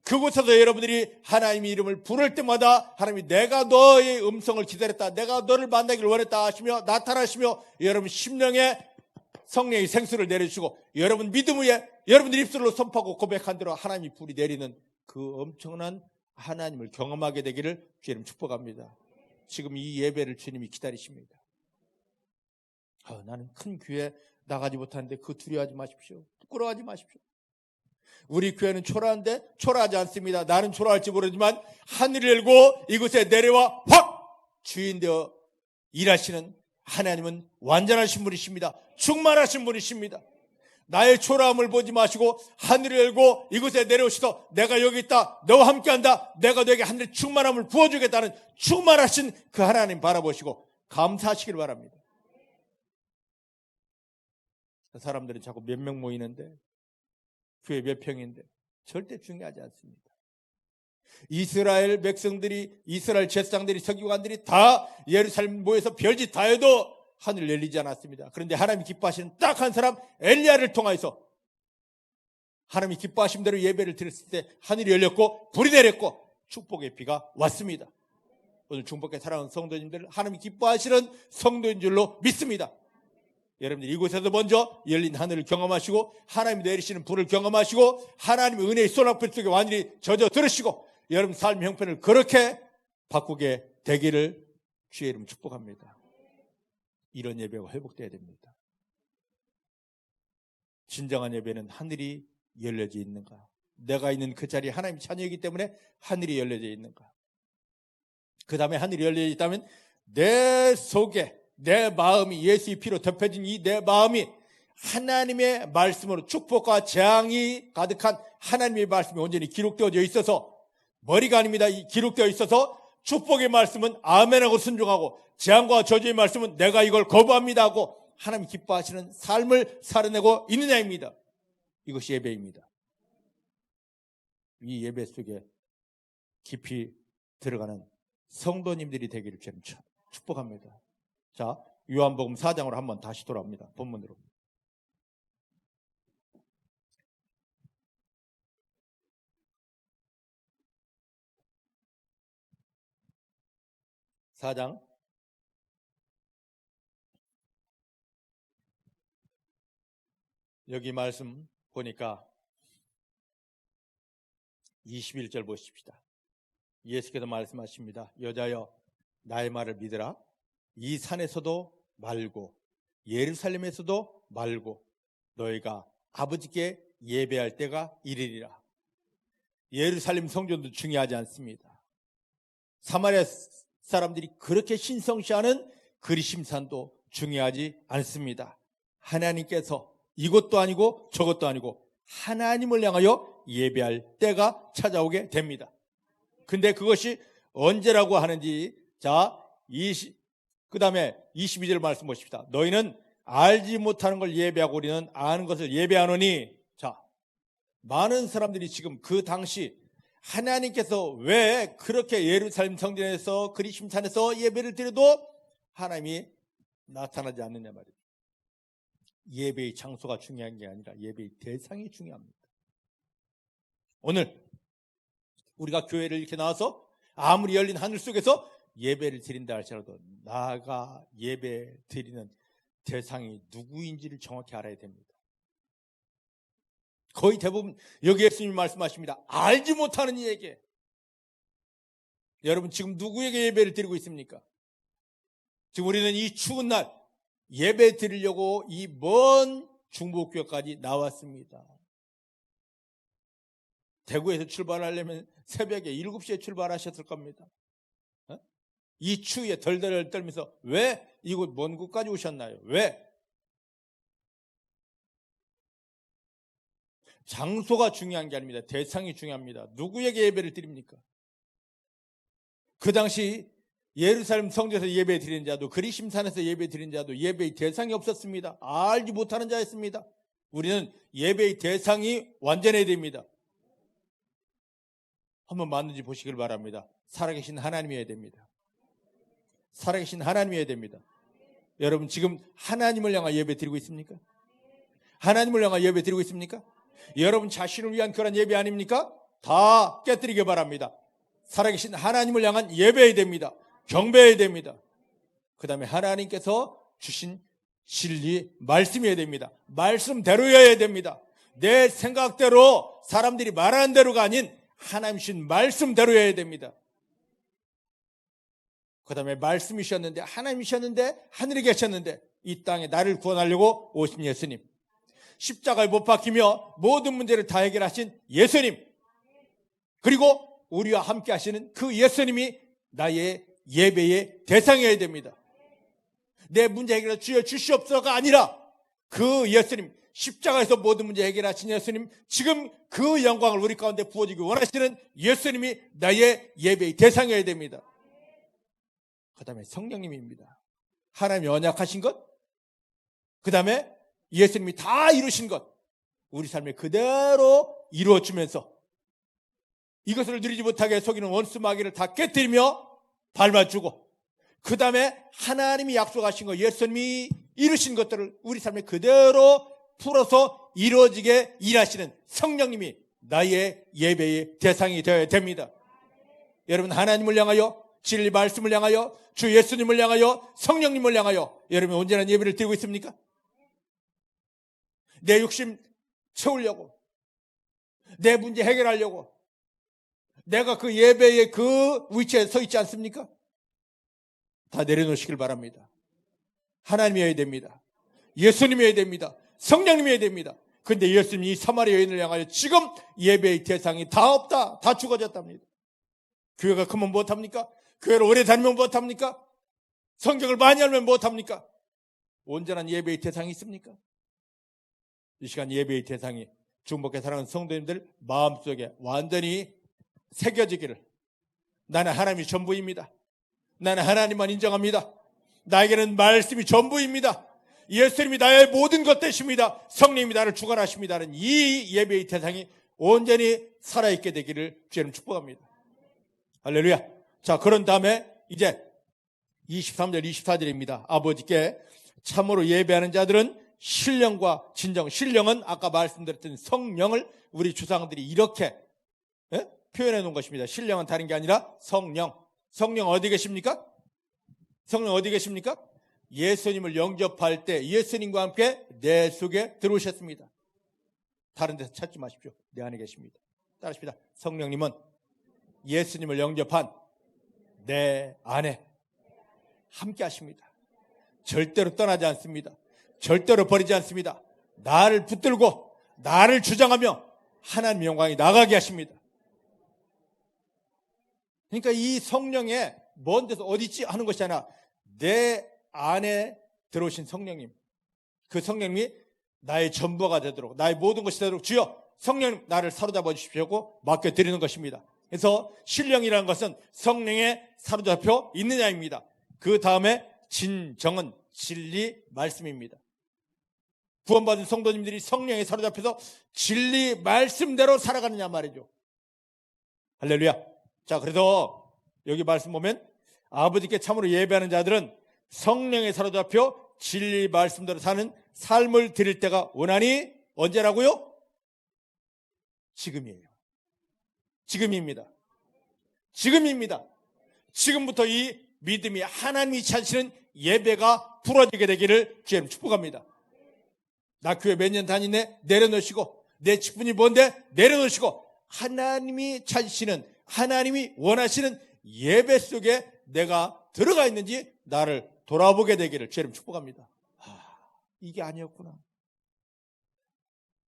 그곳에서 여러분들이 하나님의 이름을 부를 때마다 하나님이 내가 너의 음성을 기다렸다, 내가 너를 만나기를 원했다 하시며 나타나시며 여러분 심령에 성령의 생수를 내려주시고 여러분 믿음 위에 여러분들 입술로 선포하고 고백한 대로 하나님이 불이 내리는 그 엄청난 하나님을 경험하게 되기를 주님 축복합니다. 지금 이 예배를 주님이 기다리십니다. 나는 큰 교회 나가지 못하는데 그 두려워하지 마십시오. 부끄러워하지 마십시오. 우리 교회는 초라한데 초라하지 않습니다. 나는 초라할지 모르지만 하늘을 열고 이곳에 내려와 확 주인되어 일하시는 하나님은 완전하신 분이십니다. 충만하신 분이십니다. 나의 초라함을 보지 마시고 하늘을 열고 이곳에 내려오셔서 내가 여기 있다, 너와 함께한다, 내가 너에게 하늘의 충만함을 부어주겠다는 충만하신 그 하나님 바라보시고 감사하시길 바랍니다. 사람들은 자꾸 몇 명 모이는데 교회 몇 평인데 절대 중요하지 않습니다. 이스라엘 백성들이, 이스라엘 제사장들이, 서기관들이 다 예루살렘 모여서 별짓 다 해도 하늘 열리지 않았습니다. 그런데 하나님이 기뻐하시는 딱 한 사람 엘리야를 통하여서 하나님이 기뻐하신 대로 예배를 드렸을 때 하늘이 열렸고 불이 내렸고 축복의 비가 왔습니다. 오늘 중복의 사랑하는 성도님들, 하나님이 기뻐하시는 성도인 줄로 믿습니다. 여러분들 이곳에서 먼저 열린 하늘을 경험하시고 하나님이 내리시는 불을 경험하시고 하나님의 은혜의 소낙불 속에 완전히 젖어 들으시고 여러분 삶의 형편을 그렇게 바꾸게 되기를 주의 이름 축복합니다. 이런 예배가 회복되어야 됩니다. 진정한 예배는 하늘이 열려져 있는가? 내가 있는 그 자리에 하나님 자녀이기 때문에 하늘이 열려져 있는가? 그 다음에 하늘이 열려져 있다면 내 속에 내 마음이 예수의 피로 덮여진 이 내 마음이 하나님의 말씀으로 축복과 재앙이 가득한 하나님의 말씀이 온전히 기록되어져 있어서 머리가 아닙니다. 기록되어 있어서 축복의 말씀은 아멘하고 순종하고 재앙과 저주의 말씀은 내가 이걸 거부합니다 하고 하나님 기뻐하시는 삶을 살아내고 있느냐입니다. 이것이 예배입니다. 이 예배 속에 깊이 들어가는 성도님들이 되기를 저는 축복합니다. 자, 요한복음 4장으로 한번 다시 돌아옵니다. 본문으로. (4장) 여기 말씀 보니까 21절 보십시다. 예수께서 말씀하십니다. 여자여 나의 말을 믿으라. 이 산에서도 말고 예루살렘에서도 말고 너희가 아버지께 예배할 때가 이르리라. 예루살렘 성전도 중요하지 않습니다. 사마리아 사람들이 그렇게 신성시하는 그리심산도 중요하지 않습니다. 하나님께서 이것도 아니고 저것도 아니고 하나님을 향하여 예배할 때가 찾아오게 됩니다. 근데 그것이 언제라고 하는지, 자, 그 다음에 22절 말씀 보십시다. 너희는 알지 못하는 걸 예배하고 우리는 아는 것을 예배하노니. 자, 많은 사람들이 지금 그 당시 하나님께서 왜 그렇게 예루살렘 성전에서 그리심산에서 예배를 드려도 하나님이 나타나지 않느냐 말이에요. 예배의 장소가 중요한 게 아니라 예배의 대상이 중요합니다. 오늘 우리가 교회를 이렇게 나와서 아무리 열린 하늘 속에서 예배를 드린다 할지라도 나가 예배 드리는 대상이 누구인지를 정확히 알아야 됩니다. 거의 대부분 여기 예수님이 말씀하십니다. 알지 못하는 이에게. 여러분 지금 누구에게 예배를 드리고 있습니까? 지금 우리는 이 추운 날 예배 드리려고 이 먼 중복교까지 나왔습니다. 대구에서 출발하려면 새벽에 7시에 출발하셨을 겁니다. 이 추위에 덜덜 떨면서 왜 이곳 먼 곳까지 오셨나요? 왜? 장소가 중요한 게 아닙니다. 대상이 중요합니다. 누구에게 예배를 드립니까? 그 당시 예루살렘 성전에서 예배 드리는 자도 그리심산에서 예배 드리는 자도 예배의 대상이 없었습니다. 알지 못하는 자였습니다. 우리는 예배의 대상이 완전해야 됩니다. 한번 맞는지 보시길 바랍니다. 살아계신 하나님이어야 됩니다. 살아계신 하나님이어야 됩니다. 여러분 지금 하나님을 향해 예배 드리고 있습니까? 하나님을 향해 예배 드리고 있습니까? 여러분 자신을 위한 그런 예배 아닙니까? 다 깨뜨리기 바랍니다. 살아계신 하나님을 향한 예배해야 됩니다. 경배해야 됩니다. 그 다음에 하나님께서 주신 진리 말씀이어야 됩니다. 말씀대로여야 됩니다. 내 생각대로 사람들이 말하는 대로가 아닌 하나님 주신 말씀대로여야 됩니다. 그 다음에 말씀이셨는데 하나님이셨는데 하늘에 계셨는데 이 땅에 나를 구원하려고 오신 예수님, 십자가에 못 박히며 모든 문제를 다 해결하신 예수님, 그리고 우리와 함께 하시는 그 예수님이 나의 예배의 대상이어야 됩니다. 내 문제 해결해 주여 주시옵소서가 아니라 그 예수님, 십자가에서 모든 문제 해결하신 예수님, 지금 그 영광을 우리 가운데 부어주기 원하시는 예수님이 나의 예배의 대상이어야 됩니다. 그 다음에 성령님입니다. 하나님이 언약하신 것, 그 다음에 예수님이 다 이루신 것, 우리 삶에 그대로 이루어주면서 이것을 누리지 못하게 속이는 원수 마귀를 다 깨뜨리며 밟아주고, 그 다음에 하나님이 약속하신 것, 예수님이 이루신 것들을 우리 삶에 그대로 풀어서 이루어지게 일하시는 성령님이 나의 예배의 대상이 되어야 됩니다. 여러분 하나님을 향하여, 진리 말씀을 향하여, 주 예수님을 향하여, 성령님을 향하여 여러분 언제나 예배를 드리고 있습니까? 내 욕심 채우려고, 내 문제 해결하려고 내가 그 예배의 그 위치에 서 있지 않습니까? 다 내려놓으시길 바랍니다. 하나님이어야 됩니다. 예수님이어야 됩니다. 성령님이어야 됩니다. 그런데 예수님이 이 사마리아 여인을 향하여 지금 예배의 대상이 다 없다, 다 죽어졌답니다. 교회가 크면 못합니까? 교회를 오래 다니면 못합니까? 성경을 많이 알면 못합니까? 온전한 예배의 대상이 있습니까? 이 시간 예배의 대상이 중복해 사랑하는 성도님들 마음속에 완전히 새겨지기를, 나는 하나님이 전부입니다. 나는 하나님만 인정합니다. 나에게는 말씀이 전부입니다. 예수님이 나의 모든 것 되십니다. 성령님이 나를 주관하십니다는 이 예배의 대상이 온전히 살아있게 되기를 주님 축복합니다. 할렐루야. 자, 그런 다음에 이제 23절 24절입니다. 아버지께 참으로 예배하는 자들은 신령과 진정, 신령은 아까 말씀드렸던 성령을 우리 조상들이 이렇게 표현해 놓은 것입니다. 신령은 다른 게 아니라 성령. 성령 어디 계십니까? 성령 어디 계십니까? 예수님을 영접할 때 예수님과 함께 내 속에 들어오셨습니다. 다른 데서 찾지 마십시오. 내 안에 계십니다. 따라하십니다. 성령님은 예수님을 영접한 내 안에 함께 하십니다. 절대로 떠나지 않습니다. 절대로 버리지 않습니다. 나를 붙들고 나를 주장하며 하나님의 영광이 나가게 하십니다. 그러니까 이 성령의 먼 데서 어디 있지 하는 것이 아니라 내 안에 들어오신 성령님, 그 성령님이 나의 전부가 되도록, 나의 모든 것이 되도록 주여 성령님 나를 사로잡아 주십시오 맡겨드리는 것입니다. 그래서 신령이라는 것은 성령에 사로잡혀 있느냐입니다. 그 다음에 진정은 진리 말씀입니다. 구원받은 성도님들이 성령에 사로잡혀서 진리 말씀대로 살아가느냐 말이죠. 할렐루야. 자, 그래서 여기 말씀 보면 아버지께 참으로 예배하는 자들은 성령에 사로잡혀 진리 말씀대로 사는 삶을 드릴 때가 원하니 언제라고요? 지금이에요. 지금입니다. 지금입니다. 지금부터 이 믿음이 하나님이 찾으시는 예배가 부러지게 되기를 주님 축복합니다. 나 교회 몇 년 다니네? 내려놓으시고, 내 직분이 뭔데? 내려놓으시고, 하나님이 찾으시는, 하나님이 원하시는 예배 속에 내가 들어가 있는지 나를 돌아보게 되기를 주님 축복합니다. 이게 아니었구나.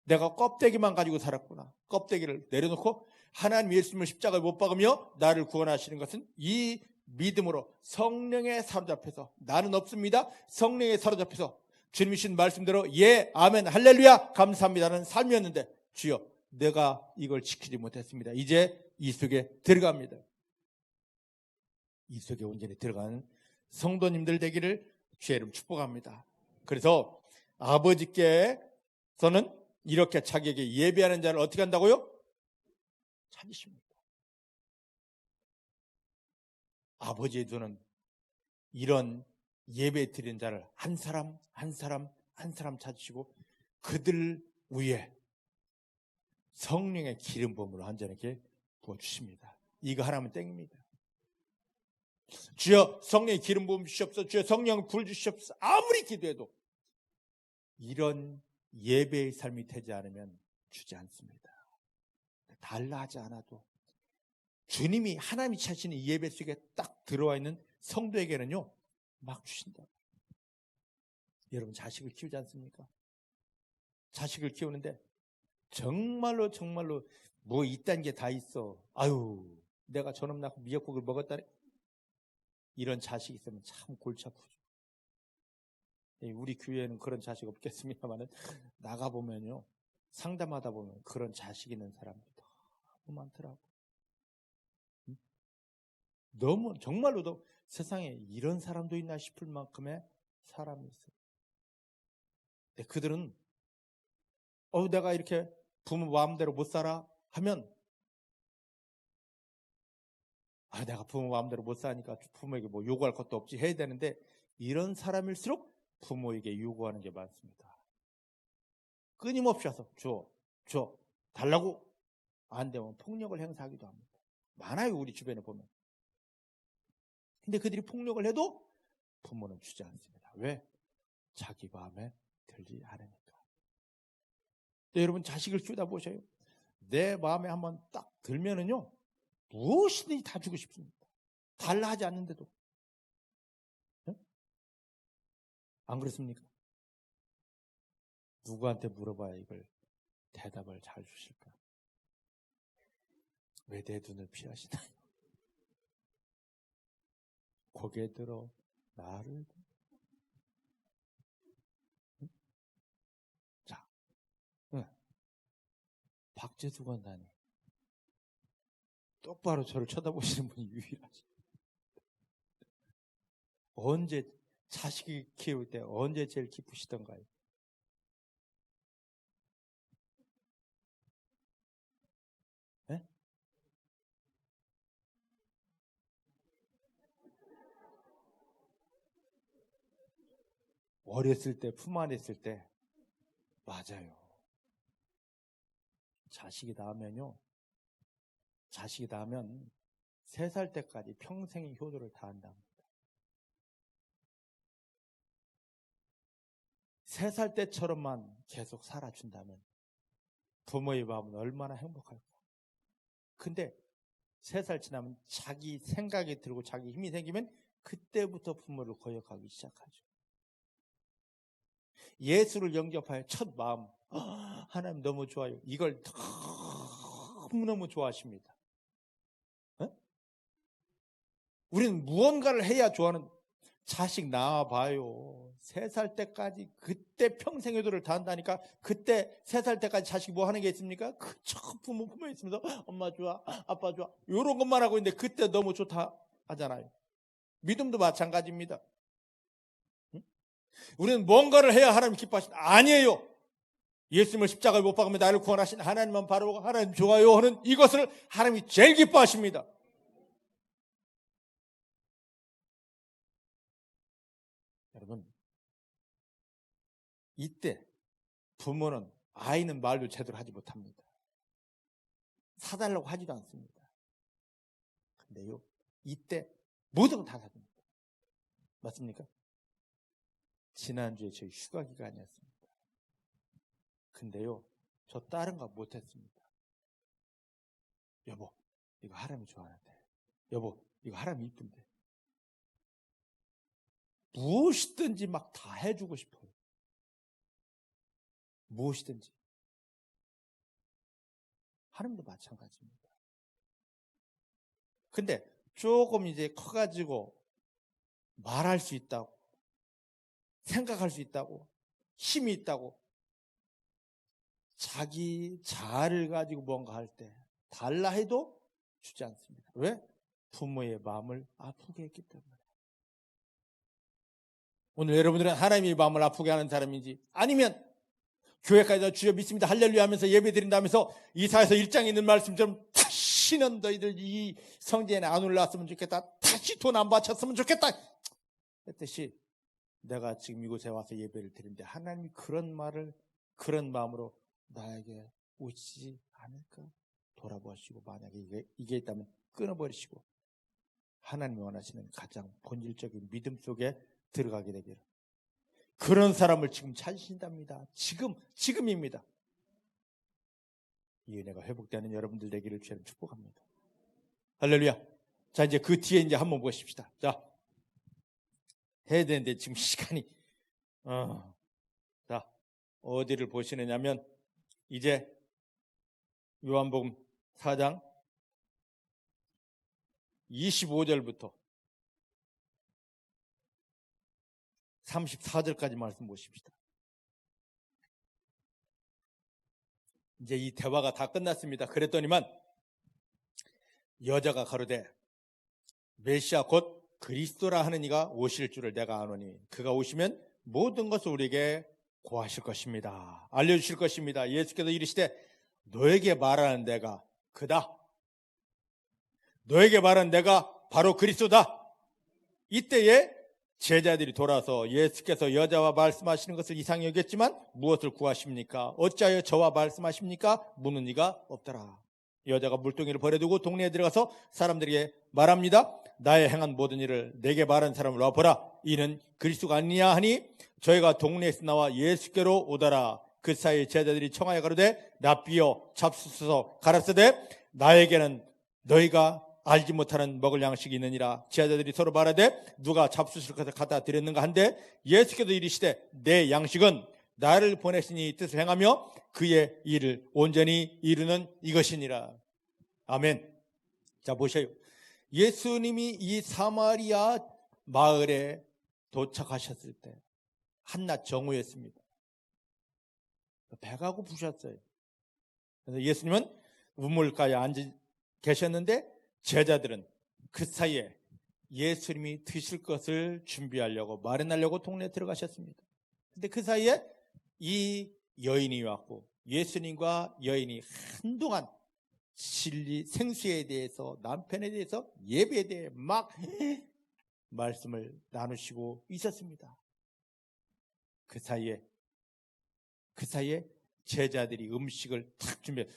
내가 껍데기만 가지고 살았구나. 껍데기를 내려놓고 하나님 예수님을 십자가에 못 박으며 나를 구원하시는 것은 이 믿음으로 성령에 사로잡혀서, 나는 없습니다. 성령에 사로잡혀서 주님이신 말씀대로 예, 아멘, 할렐루야, 감사합니다는 삶이었는데 주여 내가 이걸 지키지 못했습니다. 이제 이 속에 들어갑니다. 이 속에 온전히 들어가는 성도님들 되기를 주의 이름 축복합니다. 그래서 아버지께서는 이렇게 자기에게 예배하는 자를 어떻게 한다고요? 찾으십니다. 아버지의 눈은 이런 예배 드리는 자를 한 사람 한 사람 한 사람 찾으시고 그들 위에 성령의 기름 부음으로 완전하게 부어주십니다. 이거 하나면 땡입니다. 주여 성령의 기름 부음 주시옵소서, 주여 성령 불 주시옵소서 아무리 기도해도 이런 예배의 삶이 되지 않으면 주지 않습니다. 달라 하지 않아도 주님이 하나님이 찾으시는 이 예배 속에 딱 들어와 있는 성도에게는요 막 주신다. 여러분 자식을 키우지 않습니까? 자식을 키우는데 정말로 뭐 이딴 게 다 있어. 아유 내가 저놈 낳고 미역국을 먹었다네. 이런 자식이 있으면 참 골치 아프죠. 우리 교회에는 그런 자식 없겠습니다만 나가보면요 상담하다 보면 그런 자식 있는 사람들이 너무 많더라고. 너무 정말로도 세상에 이런 사람도 있나 싶을 만큼의 사람이 있어요. 근데 그들은 내가 이렇게 부모 마음대로 못 살아 하면 내가 부모 마음대로 못 사니까 부모에게 뭐 요구할 것도 없지 해야 되는데 이런 사람일수록 부모에게 요구하는 게 많습니다. 끊임없이 와서 줘 달라고 안 되면 폭력을 행사하기도 합니다. 많아요 우리 주변에 보면. 근데 그들이 폭력을 해도 부모는 주지 않습니다. 왜? 자기 마음에 들지 않으니까. 근데 여러분 자식을 키우다 보셔요. 내 마음에 한번 딱 들면은요 무엇이든지 다 주고 싶습니다. 달라 하지 않는데도. 네? 안 그렇습니까? 누구한테 물어봐야 이걸 대답을 잘 주실까? 왜 내 눈을 피하시나요? 고개 들어 나를. 자, 박재수 권사님 똑바로 저를 쳐다보시는 분이 유일하시. 언제 자식이 키울 때 언제 제일 기쁘시던가요? 네? 어렸을 때, 품 안에 있을 때 맞아요. 자식이 낳으면 3살 때까지 평생의 효도를 다한답니다. 3살 때처럼만 계속 살아준다면 부모의 마음은 얼마나 행복할까. 근데 3살 지나면 자기 생각이 들고 자기 힘이 생기면 그때부터 부모를 거역하기 시작하죠. 예수를 영접할 첫 마음, 하나님 너무 좋아요. 이걸 너무너무 좋아하십니다. 우리는 무언가를 해야 좋아하는, 자식 낳아봐요. 3살 때까지 그때 평생 효도를 다 한다니까. 그때 3살 때까지 자식이 뭐 하는 게 있습니까? 그저 부모 품에 있으면서 엄마 좋아, 아빠 좋아 이런 것만 하고 있는데 그때 너무 좋다 하잖아요. 믿음도 마찬가지입니다. 응? 우리는 뭔가를 해야 하나님 기뻐하신다. 아니에요. 예수님을 십자가에 못 박으며 나를 구원하신 하나님만 바라보고 하나님 좋아요 하는 이것을 하나님이 제일 기뻐하십니다. 여러분, 이때 부모는 아이는 말도 제대로 하지 못합니다. 사달라고 하지도 않습니다. 근데요, 이때 모든 걸 다 사줍니다. 맞습니까? 지난주에 저희 휴가 기간이었습니다. 근데요, 저 다른 거 못했습니다. 여보, 이거 하람이 좋아하는데. 여보, 이거 하람이 이쁜데. 무엇이든지 막 다 해주고 싶어요. 무엇이든지. 하나님도 마찬가지입니다. 근데 조금 이제 커가지고 말할 수 있다고, 생각할 수 있다고, 힘이 있다고, 자기 자아를 가지고 뭔가 할 때 달라 해도 주지 않습니다. 왜? 부모의 마음을 아프게 했기 때문에. 오늘 여러분들은 하나님의 마음을 아프게 하는 사람인지, 아니면 교회까지 주여 믿습니다 할렐루야 하면서 예배 드린다면서 이사야서 1장에 있는 말씀처럼 다시는 너희들 이 성전에 안 올라왔으면 좋겠다, 다시 돈 안 바쳤으면 좋겠다 했듯이 내가 지금 이곳에 와서 예배를 드리는데 하나님이 그런 말을 그런 마음으로 나에게 오시지 않을까 돌아보시고, 만약에 이게 있다면 끊어버리시고 하나님이 원하시는 가장 본질적인 믿음 속에 들어가게 되기를, 그런 사람을 지금 찾으신답니다. 지금입니다. 이 은혜가 회복되는 여러분들 되기를 주님 축복합니다. 할렐루야. 자, 이제 그 뒤에 이제 한번 보십시다. 자, 해야 되는데 지금 시간이 자, 어디를 보시느냐면 이제 요한복음 4장 25절부터 34절까지 말씀 보십시다. 이제 이 대화가 다 끝났습니다. 그랬더니만 여자가 가로되 메시아 곧 그리스도라 하는 이가 오실 줄을 내가 아노니 그가 오시면 모든 것을 우리에게 고하실 것입니다. 알려주실 것입니다. 예수께서 이르시되 너에게 말하는 내가 그다. 너에게 말하는 내가 바로 그리스도다. 이때에 제자들이 돌아서 예수께서 여자와 말씀하시는 것을 이상히 여겼지만 무엇을 구하십니까? 어찌하여 저와 말씀하십니까? 묻는 이가 없더라. 여자가 물동이를 버려두고 동네에 들어가서 사람들에게 말합니다. 나의 행한 모든 일을 내게 말한 사람을 와보라. 이는 그리스도가 아니냐 하니 저희가 동네에서 나와 예수께로 오더라. 그 사이에 제자들이 청하여 가로되 랍비여 잡수소서 가라사대 나에게는 너희가 알지 못하는 먹을 양식이 있느니라. 제자들이 서로 말하되 누가 잡수실 것을 갖다 드렸는가 한데 예수께서 이르시되 내 양식은 나를 보내시니 뜻을 행하며 그의 일을 온전히 이루는 이것이니라. 아멘. 자, 보셔요. 예수님이 이 사마리아 마을에 도착하셨을 때 한낮 정오였습니다. 배가 고프셨어요. 그래서 예수님은 우물가에 앉아 계셨는데 제자들은 그 사이에 예수님이 드실 것을 준비하려고 마련하려고 동네에 들어가셨습니다. 근데 그 사이에 이 여인이 왔고 예수님과 여인이 한동안 진리, 생수에 대해서 남편에 대해서 예배에 대해 막 말씀을 나누시고 있었습니다. 그 사이에 제자들이 음식을 탁 준비해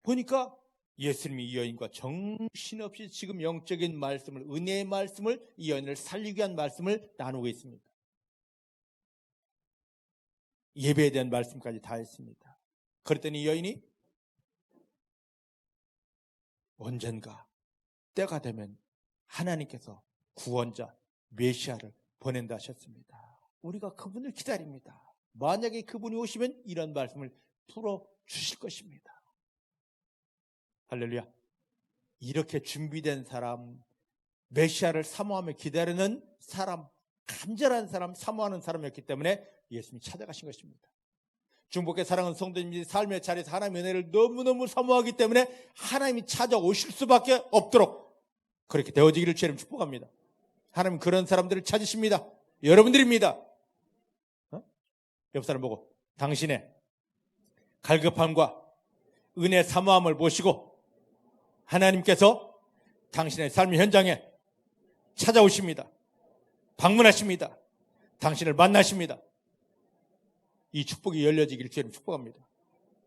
보니까 예수님이 이 여인과 정신없이 지금 영적인 말씀을, 은혜의 말씀을, 이 여인을 살리기 위한 말씀을 나누고 있습니다. 예배에 대한 말씀까지 다 했습니다. 그랬더니 이 여인이 언젠가 때가 되면 하나님께서 구원자 메시아를 보낸다 하셨습니다. 우리가 그분을 기다립니다. 만약에 그분이 오시면 이런 말씀을 풀어주실 것입니다. 할렐루야. 이렇게 준비된 사람, 메시아를 사모하며 기다리는 사람, 간절한 사람, 사모하는 사람이었기 때문에 예수님이 찾아가신 것입니다. 중복의 사랑하는 성도님들이 삶의 자리에서 하나님의 은혜를 너무너무 사모하기 때문에 하나님이 찾아오실 수밖에 없도록 그렇게 되어지기를 주님 축복합니다. 하나님 그런 사람들을 찾으십니다. 여러분들입니다. 옆 사람 보고 당신의 갈급함과 은혜 사모함을 보시고 하나님께서 당신의 삶의 현장에 찾아오십니다. 방문하십니다. 당신을 만나십니다. 이 축복이 열려지기를 주님 축복합니다.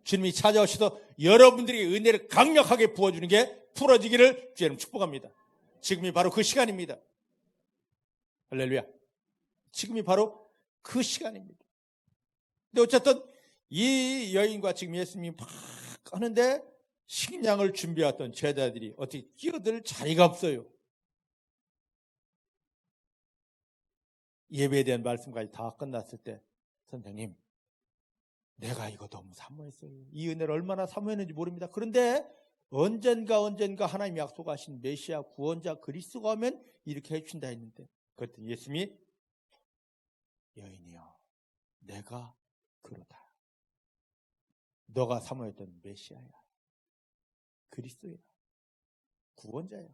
주님이 찾아오셔서 여러분들에게 은혜를 강력하게 부어주는 게 풀어지기를 주님 축복합니다. 지금이 바로 그 시간입니다. 할렐루야. 지금이 바로 그 시간입니다. 근데 어쨌든 이 여인과 지금 예수님이 막 하는데 식량을 준비해왔던 제자들이 어떻게 끼어들 자리가 없어요. 예배에 대한 말씀까지 다 끝났을 때 선생님 내가 이거 너무 사모했어요. 이 은혜를 얼마나 사모했는지 모릅니다. 그런데 언젠가 하나님이 약속하신 메시아 구원자 그리스도가 오면 이렇게 해준다 했는데 그랬더니 예수님이 여인이여 내가 그러다. 너가 사모했던 메시아야. 그리스도야. 구원자야.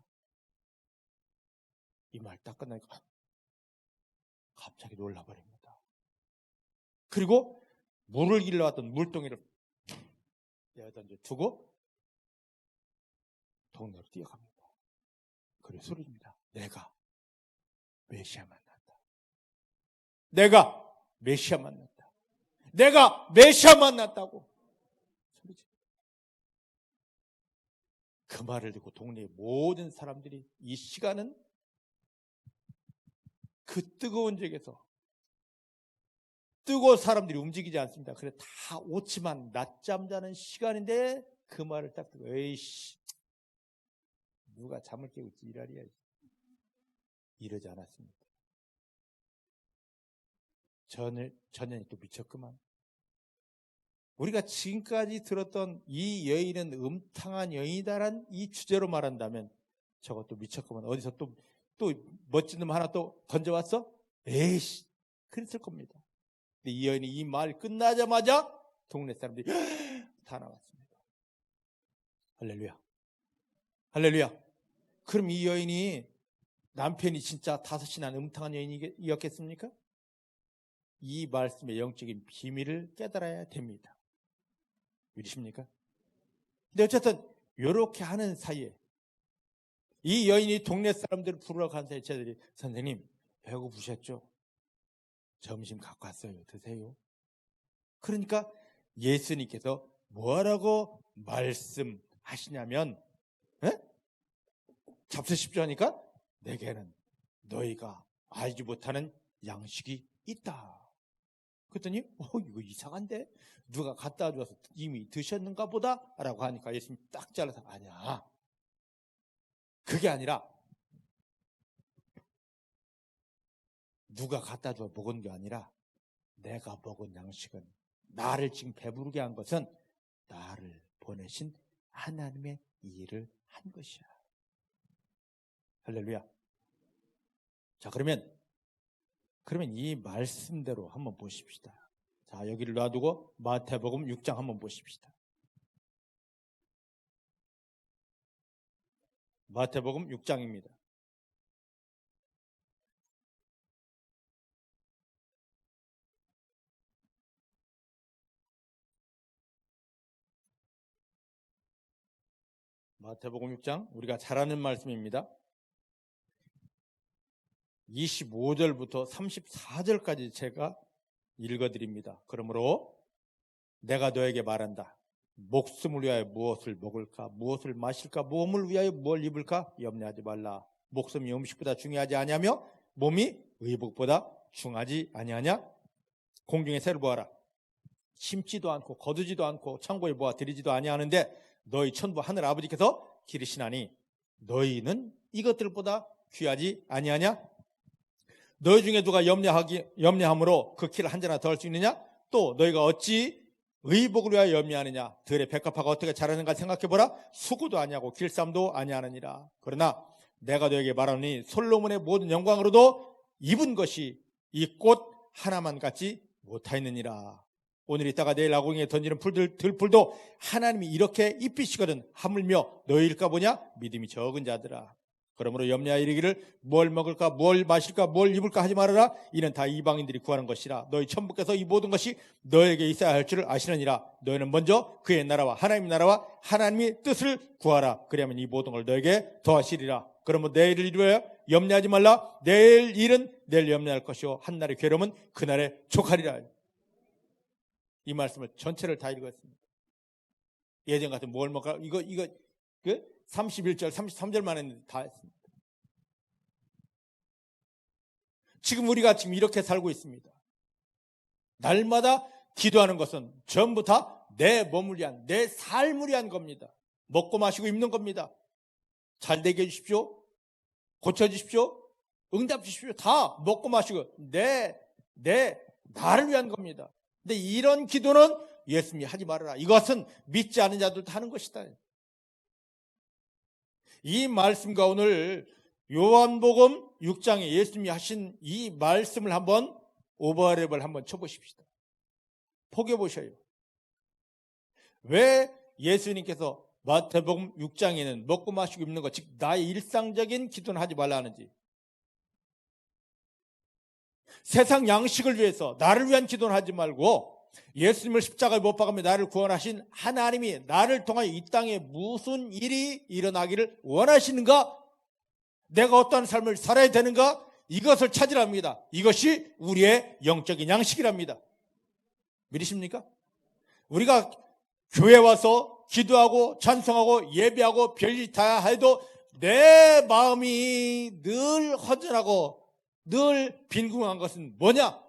이 말 딱 끝나니까 갑자기 놀라버립니다. 그리고 물을 길러왔던 물동이를 여기다 두고 동네로 뛰어갑니다. 그리고 소리입니다. 내가 메시아 만났다. 내가 메시아 만났다. 내가 메시아 만났다고 소리집니다. 그 말을 듣고 동네의 모든 사람들이 이 시간은 그 뜨거운 지역에서 뜨거운 사람들이 움직이지 않습니다. 그래 다 오지만 낮잠 자는 시간인데 그 말을 딱 듣고 에이씨 누가 잠을 깨고 지랄이야 이러지 않았습니다. 전현이 또 미쳤구만. 우리가 지금까지 들었던 이 여인은 음탕한 여인이다란 이 주제로 말한다면 저것도 미쳤구만. 어디서 또 멋진 놈 하나 또 던져왔어? 에이씨 그랬을 겁니다. 근데 이 여인이 이 말 끝나자마자 동네 사람들이 다 나왔습니다. 할렐루야. 할렐루야. 그럼 이 여인이 남편이 진짜 다섯이나 음탕한 여인이었겠습니까? 이 말씀의 영적인 비밀을 깨달아야 됩니다. 믿으십니까? 근데 어쨌든 이렇게 하는 사이에 이 여인이 동네 사람들을 부르러 간 사이에 제자들이 선생님 배고프셨죠? 점심 갖고 왔어요. 드세요. 그러니까 예수님께서 뭐라고 말씀하시냐면 잡수십시오 하니까 내게는 너희가 알지 못하는 양식이 있다. 그랬더니 이거 이상한데 누가 갖다 줘서 이미 드셨는가 보다 라고 하니까 예수님이 딱 잘라서 아니야. 그게 아니라 누가 갖다 줘 먹은 게 아니라 내가 먹은 양식은 나를 지금 배부르게 한 것은 나를 보내신 하나님의 일을 한 것이야. 할렐루야. 자 그러면 이 말씀대로 한번 보십시다. 자 여기를 놔두고 마태복음 6장 한번 보십시다. 마태복음 6장입니다. 마태복음 6장 우리가 잘 아는 말씀입니다. 25절부터 34절까지 제가 읽어드립니다. 그러므로 내가 너에게 말한다. 목숨을 위하여 무엇을 먹을까? 무엇을 마실까? 몸을 위하여 뭘 입을까? 염려하지 말라. 목숨이 음식보다 중요하지 아니하며 몸이 의복보다 중하지 아니하냐? 공중의 새를 보아라. 심지도 않고 거두지도 않고 창고에 모아 들이지도 아니하는데 너희 천부 하늘 아버지께서 기르시나니 너희는 이것들보다 귀하지 아니하냐? 너희 중에 누가 염려함으로 그 키를 한 자나 더 할 수 있느냐? 또 너희가 어찌 의복을 위하여 염려하느냐? 들의 백합화가 어떻게 자라는가 생각해보라. 수고도 아니하고 길쌈도 아니하느니라. 그러나 내가 너에게 말하노니 솔로몬의 모든 영광으로도 입은 것이 이 꽃 하나만 같지 못하였느니라. 오늘 있다가 내일 아궁이에 던지는 들풀도 하나님이 이렇게 입히시거든 하물며 너희일까 보냐? 믿음이 적은 자들아. 그러므로 염려하여 이르기를 뭘 먹을까 뭘 마실까 뭘 입을까 하지 말아라. 이는 다 이방인들이 구하는 것이라. 너희 천부께서 이 모든 것이 너에게 있어야 할 줄을 아시느니라. 너희는 먼저 그의 나라와 하나님의 나라와 하나님의 뜻을 구하라. 그리하면 이 모든 걸 너에게 더하시리라. 그러면 내일을 이루어야 염려하지 말라. 내일 일은 내일 염려할 것이요 한날의 괴로움은 그날에 족하리라. 이 말씀을 전체를 다 읽었습니다. 예전 같은 뭘 먹을까 이거 31절 33절만 했는데 다 했습니다. 지금 우리가 지금 이렇게 살고 있습니다. 날마다 기도하는 것은 전부 다 내 몸을 위한 내 삶을 위한 겁니다. 먹고 마시고 입는 겁니다. 잘 되게 해주십시오. 고쳐주십시오. 응답 주십시오. 다 먹고 마시고 나를 위한 겁니다. 근데 이런 기도는 예수님이 하지 말아라. 이것은 믿지 않은 자들도 하는 것이다. 이 말씀과 오늘 요한복음 6장에 예수님이 하신 이 말씀을 한번 오버랩을 한번 쳐보십시다. 포개보셔요. 왜 예수님께서 마태복음 6장에는 먹고 마시고 입는 것, 즉 나의 일상적인 기도는 하지 말라 하는지, 세상 양식을 위해서 나를 위한 기도는 하지 말고 예수님을 십자가에 못 박으며 나를 구원하신 하나님이 나를 통하여 이 땅에 무슨 일이 일어나기를 원하시는가? 내가 어떠한 삶을 살아야 되는가? 이것을 찾으랍니다. 이것이 우리의 영적인 양식이랍니다. 믿으십니까? 우리가 교회 와서 기도하고 찬송하고 예배하고 별일 다 해도 내 마음이 늘 허전하고 늘 빈궁한 것은 뭐냐?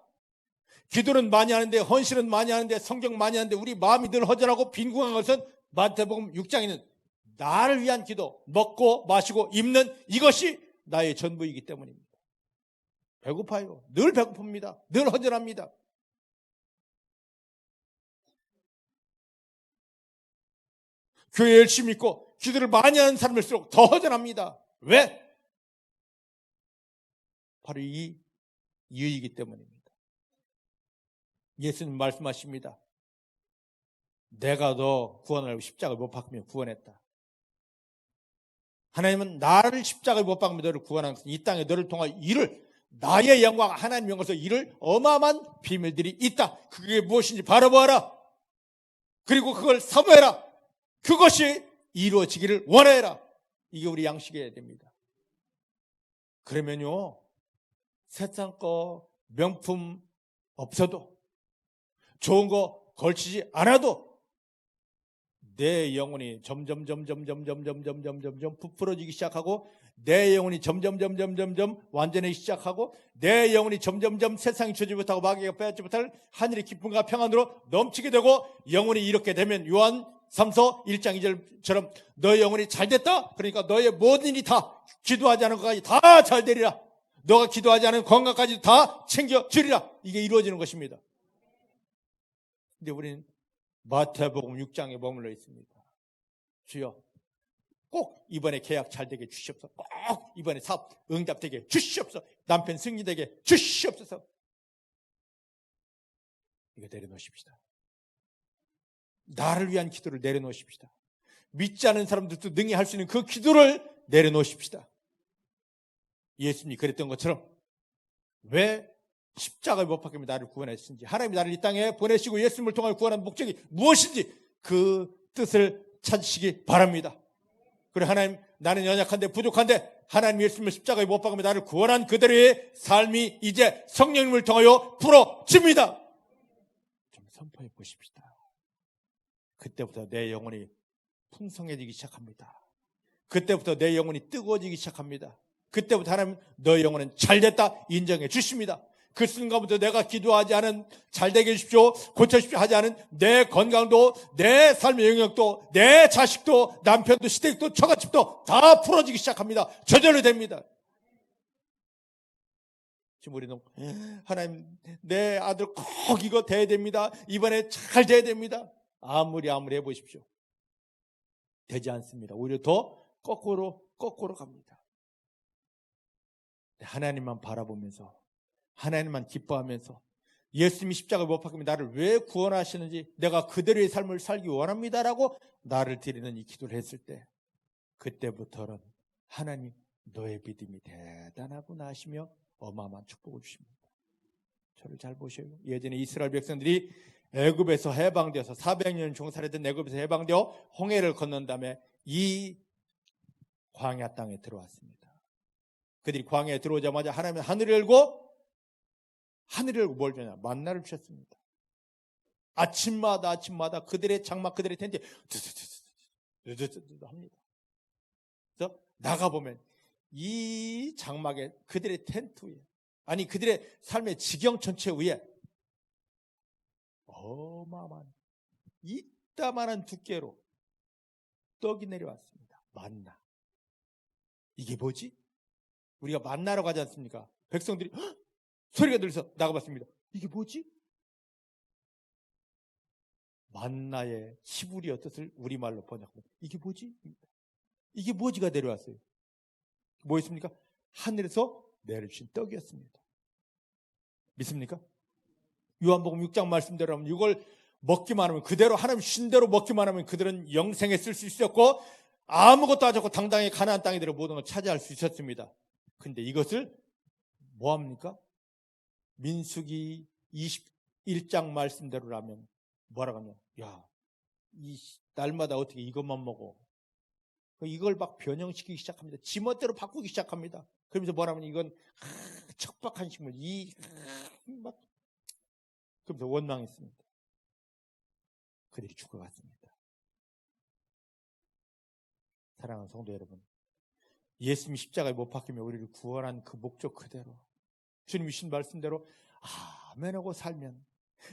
기도는 많이 하는데, 헌신은 많이 하는데, 성경 많이 하는데 우리 마음이 늘 허전하고 빈궁한 것은 마태복음 6장에는 나를 위한 기도, 먹고 마시고 입는 이것이 나의 전부이기 때문입니다. 배고파요. 늘 배고픕니다. 늘 허전합니다. 교회 열심히 있고 기도를 많이 하는 사람일수록 더 허전합니다. 왜? 바로 이 이유이기 때문입니다. 예수님 말씀하십니다. 내가 너 구원하려고 십자가에 못 박으며 구원했다. 하나님은 나를 십자가에 못 박으며 너를 구원한 것은 이 땅에 너를 통하여 일을, 나의 영광, 하나님 영광에서 일을 어마어마한 비밀들이 있다. 그게 무엇인지 바라보아라. 그리고 그걸 사모해라. 그것이 이루어지기를 원해라. 이게 우리 양식이어야 됩니다. 그러면요, 세상 거 명품 없어도, 좋은 거 걸치지 않아도 내 영혼이 점점 부풀어지기 시작하고, 내 영혼이 점점 완전해지기 시작하고, 내 영혼이 점점 세상이 주지 못하고 마귀가 빼앗지 못할 하늘의 기쁨과 평안으로 넘치게 되고, 영혼이 이렇게 되면 요한 3서 1장 2절처럼 너의 영혼이 잘됐다. 그러니까 너의 모든 일이 다, 기도하지 않은 것까지 다 잘 되리라. 너가 기도하지 않은 건강까지 다 챙겨주리라. 이게 이루어지는 것입니다. 근데 우리는 마태복음 6장에 머물러 있습니다. 주여, 꼭 이번에 계약 잘 되게 주시옵소서. 꼭 이번에 사업 응답되게 주시옵소서. 남편 승리되게 주시옵소서. 이거 내려놓으십시다. 나를 위한 기도를 내려놓으십시다. 믿지 않은 사람들도 능히 할 수 있는 그 기도를 내려놓으십시다. 예수님이 그랬던 것처럼 왜 십자가에 못 박히며 나를 구원했는지, 하나님이 나를 이 땅에 보내시고 예수님을 통하여 구원한 목적이 무엇인지 그 뜻을 찾으시기 바랍니다. 그래, 하나님, 나는 연약한데 부족한데 하나님 예수님을 십자가에 못 박으며 나를 구원한 그대로의 삶이 이제 성령님을 통하여 풀어집니다. 좀 선포해 보십시다. 그때부터 내 영혼이 풍성해지기 시작합니다. 그때부터 내 영혼이 뜨거워지기 시작합니다. 그때부터 하나님, 너의 영혼은 잘됐다 인정해 주십니다. 그 순간부터 내가 기도하지 않은, 잘되게 해주십시오, 고쳐주십시오 하지 않은 내 건강도, 내 삶의 영역도, 내 자식도, 남편도, 시댁도, 처갓집도 다 풀어지기 시작합니다. 저절로 됩니다. 지금 우리는 하나님, 내 아들 꼭 이거 돼야 됩니다. 이번에 잘 돼야 됩니다. 아무리 해보십시오. 되지 않습니다. 오히려 더 거꾸로 갑니다. 하나님만 바라보면서 하나님만 기뻐하면서 예수님이 십자가에 못 박히면 나를 왜 구원하시는지 내가 그대로의 삶을 살기 원합니다라고 나를 드리는 이 기도를 했을 때 그때부터는 하나님 너의 믿음이 대단하구나 하시며 어마어마한 축복을 주십니다. 저를 잘 보셔요. 예전에 이스라엘 백성들이 애굽에서 해방되어서 400년 종살이던 애굽에서 해방되어 홍해를 건넌 다음에 이 광야 땅에 들어왔습니다. 그들이 광야에 들어오자마자 하나님은 하늘을 열고 뭘 주냐? 만나를 주셨습니다. 아침마다 그들의 장막, 그들의 텐트에 합니다. 그래서 나가보면 이 장막에 그들의 텐트 위에, 아니 그들의 삶의 지경 전체 위에 어마어마한 이따만한 두께로 떡이 내려왔습니다. 만나. 이게 뭐지? 우리가 만나러 가지 않습니까? 백성들이 소리가 들려서 나가봤습니다. 이게 뭐지? 만나의 히브리어 뜻을 우리말로 번역하면 이게 뭐지? 이게 뭐지가 내려왔어요. 뭐였습니까? 하늘에서 내려주신 떡이었습니다. 믿습니까? 요한복음 6장 말씀대로 하면 이걸 먹기만 하면 그대로 하나님 신 대로 먹기만 하면 그들은 영생에 쓸 수 있었고 아무것도 하지 않고 당당히 가나안 땅에 들어 모든 걸 차지할 수 있었습니다. 근데 이것을 뭐합니까? 민수기 21장 말씀대로라면 뭐라고 하냐? 야, 이 날마다 어떻게 이것만 먹어? 이걸 막 변형시키기 시작합니다. 지멋대로 바꾸기 시작합니다. 그러면서 뭐라면 이건 척박한 식물, 막 그러면서 원망했습니다. 그들이 죽어갔습니다. 사랑하는 성도 여러분, 예수님이 십자가에 못 박히며 우리를 구원한 그 목적 그대로 주님이 신 말씀대로 아멘하고 살면,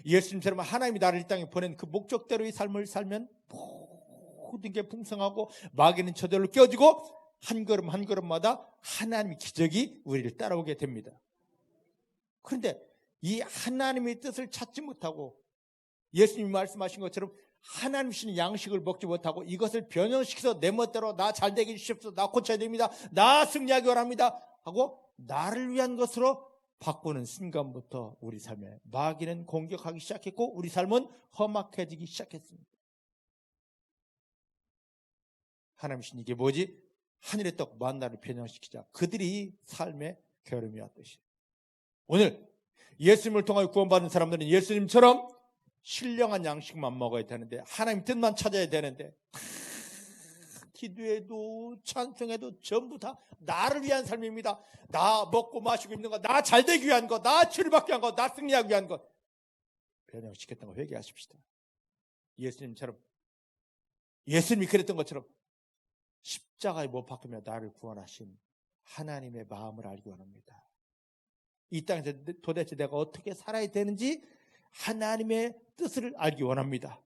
예수님처럼 하나님이 나를 이 땅에 보낸 그 목적대로의 삶을 살면 모든 게 풍성하고 마귀는 저절로 껴지고 한 걸음 한 걸음마다 하나님의 기적이 우리를 따라오게 됩니다. 그런데 이 하나님의 뜻을 찾지 못하고 예수님이 말씀하신 것처럼 하나님 주시는 양식을 먹지 못하고 이것을 변형시켜서 내 멋대로 나 잘되게 해주십시오, 나 고쳐야 됩니다, 나 승리하기 원합니다 하고 나를 위한 것으로 바꾸는 순간부터 우리 삶에 마귀는 공격하기 시작했고 우리 삶은 험악해지기 시작했습니다. 하나님 신 이게 뭐지? 하늘의 떡 만나를 변형시키자. 그들이 삶의 결음이었듯이 오늘 예수님을 통하여 구원받은 사람들은 예수님처럼 신령한 양식만 먹어야 되는데 하나님 뜻만 찾아야 되는데 기도해도 찬송해도 전부 다 나를 위한 삶입니다. 나 먹고 마시고 입는 것, 나 잘되기 위한 것, 나 치료받기 위한 것, 나 승리하기 위한 것 변형시켰던 거 회개하십시다. 예수님이 그랬던 것처럼 십자가에 못 박히며 나를 구원하신 하나님의 마음을 알기 원합니다. 이 땅에서 도대체 내가 어떻게 살아야 되는지 하나님의 뜻을 알기 원합니다.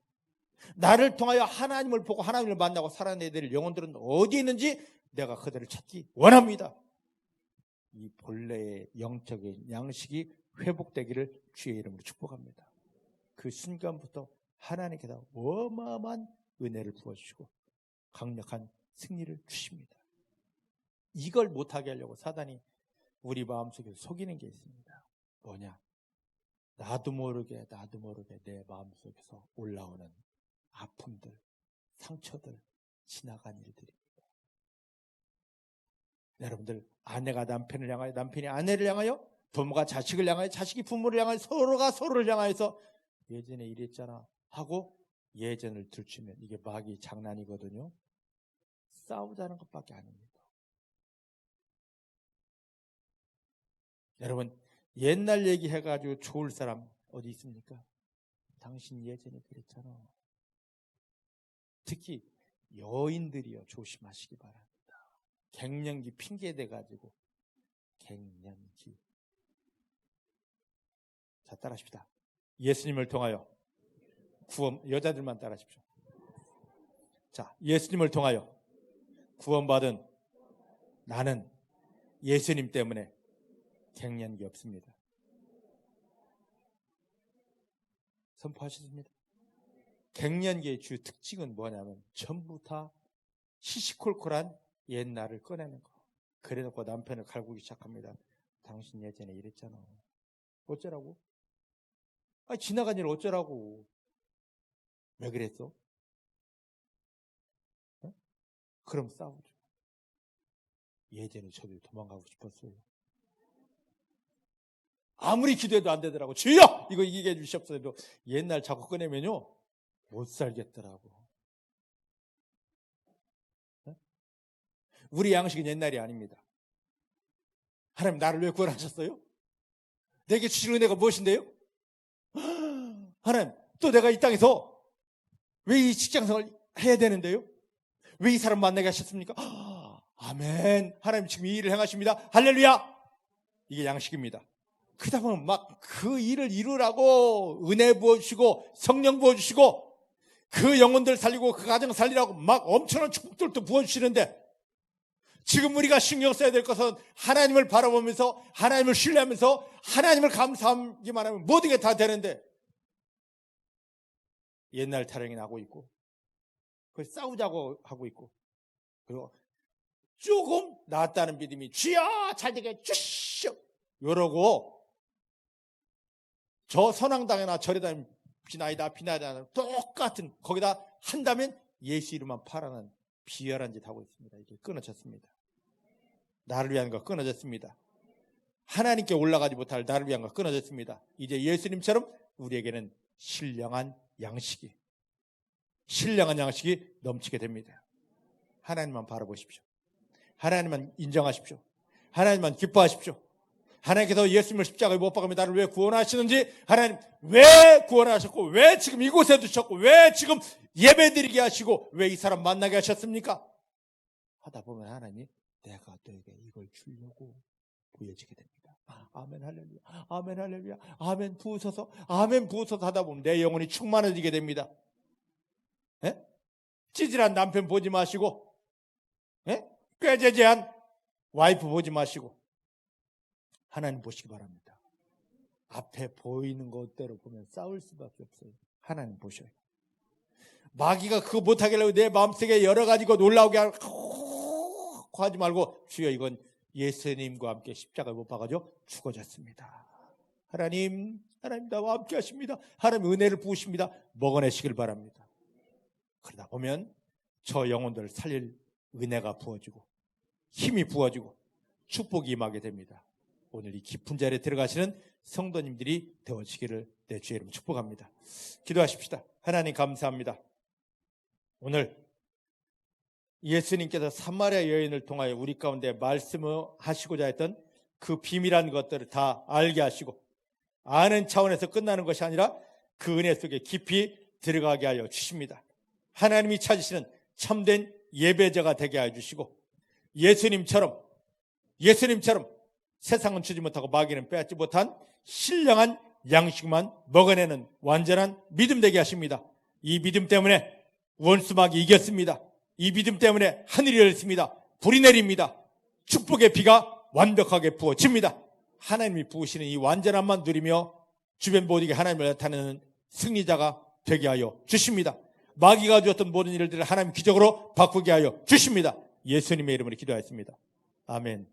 나를 통하여 하나님을 보고 하나님을 만나고 살아내야 될 영혼들은 어디에 있는지 내가 그들을 찾기 원합니다. 이 본래의 영적인 양식이 회복되기를 주의 이름으로 축복합니다. 그 순간부터 하나님께서 어마어마한 은혜를 부어주시고 강력한 승리를 주십니다. 이걸 못하게 하려고 사단이 우리 마음속에 속이는 게 있습니다. 뭐냐? 나도 모르게 내 마음속에서 올라오는 아픔들, 상처들, 지나간 일들입니다. 여러분들, 아내가 남편을 향하여, 남편이 아내를 향하여, 부모가 자식을 향하여, 자식이 부모를 향하여, 서로가 서로를 향하여서 예전에 이랬잖아 하고 예전을 들추면 이게 마귀 장난이거든요. 싸우자는 것밖에 아닙니다. 여러분, 옛날 얘기해가지고 좋을 사람 어디 있습니까? 당신 예전에 그랬잖아. 특히 여인들이요, 조심하시기 바랍니다. 갱년기 핑계대가지고 갱년기. 자, 따라하십시다. 예수님을 통하여 구원, 여자들만 따라하십시오. 자, 예수님을 통하여 구원받은 나는 예수님 때문에 갱년기 없습니다. 선포하셨습니다. 갱년기의 주 특징은 뭐냐면 전부 다 시시콜콜한 옛날을 꺼내는 거. 그래놓고 남편을 갈구기 시작합니다. 당신 예전에 이랬잖아. 어쩌라고? 지나간 일 어쩌라고? 왜 그랬어? 그럼 싸우죠. 예전에 저도 도망가고 싶었어요. 아무리 기도해도 안 되더라고. 주여! 이거 이기게 해주시옵소서. 옛날 자꾸 꺼내면요, 못 살겠더라고. 우리 양식은 옛날이 아닙니다. 하나님 나를 왜 구원하셨어요? 내게 주신 은혜가 무엇인데요? 하나님, 또 내가 이 땅에서 왜 이 직장생활 해야 되는데요? 왜 이 사람 만나게 하셨습니까? 아멘. 하나님 지금 이 일을 행하십니다. 할렐루야. 이게 양식입니다. 그러다 보면 막 그 일을 이루라고 은혜 부어주시고 성령 부어주시고 그 영혼들 살리고 그 가정 살리라고 막 엄청난 축복들도 부어주시는데, 지금 우리가 신경 써야 될 것은 하나님을 바라보면서 하나님을 신뢰하면서 하나님을 감사하기만 하면 모든 게 다 되는데, 옛날 타령이 나고 있고 싸우자고 하고 있고, 그리고 조금 낫다는 믿음이 주여 잘되게 주시오 이러고, 저 선왕당이나 절에다 비나이다 똑같은, 거기다 한다면 예수 이름만 팔아는 비열한 짓 하고 있습니다. 이게 끊어졌습니다. 나를 위한 거 끊어졌습니다. 하나님께 올라가지 못할 나를 위한 거 끊어졌습니다. 이제 예수님처럼 우리에게는 신령한 양식이 넘치게 됩니다. 하나님만 바라보십시오. 하나님만 인정하십시오. 하나님만 기뻐하십시오. 하나님께서 예수님을 십자가에 못 박으며 나를 왜 구원하시는지, 하나님 왜 구원하셨고, 왜 지금 이곳에 두셨고, 왜 지금 예배드리게 하시고, 왜 이 사람 만나게 하셨습니까? 하다 보면 하나님이 내가 너에게 이걸 주려고 보여지게 됩니다. 아멘 할렐루야, 아멘 할렐루야, 아멘 부으소서, 아멘 부으소서 하다 보면 내 영혼이 충만해지게 됩니다. 찌질한 남편 보지 마시고, 꾀죄죄한 와이프 보지 마시고 하나님 보시기 바랍니다. 앞에 보이는 것대로 보면 싸울 수밖에 없어요. 하나님 보셔요. 마귀가 그거 못하게 내 마음속에 여러 가지 것 올라오게 하지 말고, 주여 이건 예수님과 함께 십자가에 못 박아져 죽어졌습니다. 하나님 나와 함께 하십니다. 하나님 은혜를 부으십니다. 먹어내시길 바랍니다. 그러다 보면 저 영혼들을 살릴 은혜가 부어지고 힘이 부어지고 축복이 임하게 됩니다. 오늘 이 깊은 자리에 들어가시는 성도님들이 되어지기를 내 주의 이름으로 축복합니다. 기도하십시다. 하나님 감사합니다. 오늘 예수님께서 사마리아 여인을 통하여 우리 가운데 말씀하시고자 했던 그 비밀한 것들을 다 알게 하시고, 아는 차원에서 끝나는 것이 아니라 그 은혜 속에 깊이 들어가게 하여 주십니다. 하나님이 찾으시는 참된 예배자가 되게 하여 주시고, 예수님처럼 세상은 주지 못하고 마귀는 빼앗지 못한 신령한 양식만 먹어내는 완전한 믿음 되게 하십니다. 이 믿음 때문에 원수 마귀 이겼습니다. 이 믿음 때문에 하늘이 열렸습니다. 불이 내립니다. 축복의 비가 완벽하게 부어집니다. 하나님이 부으시는 이 완전함만 누리며 주변 모두에게 하나님을 나타내는 승리자가 되게 하여 주십니다. 마귀가 주었던 모든 일들을 하나님 기적으로 바꾸게 하여 주십니다. 예수님의 이름으로 기도하였습니다. 아멘.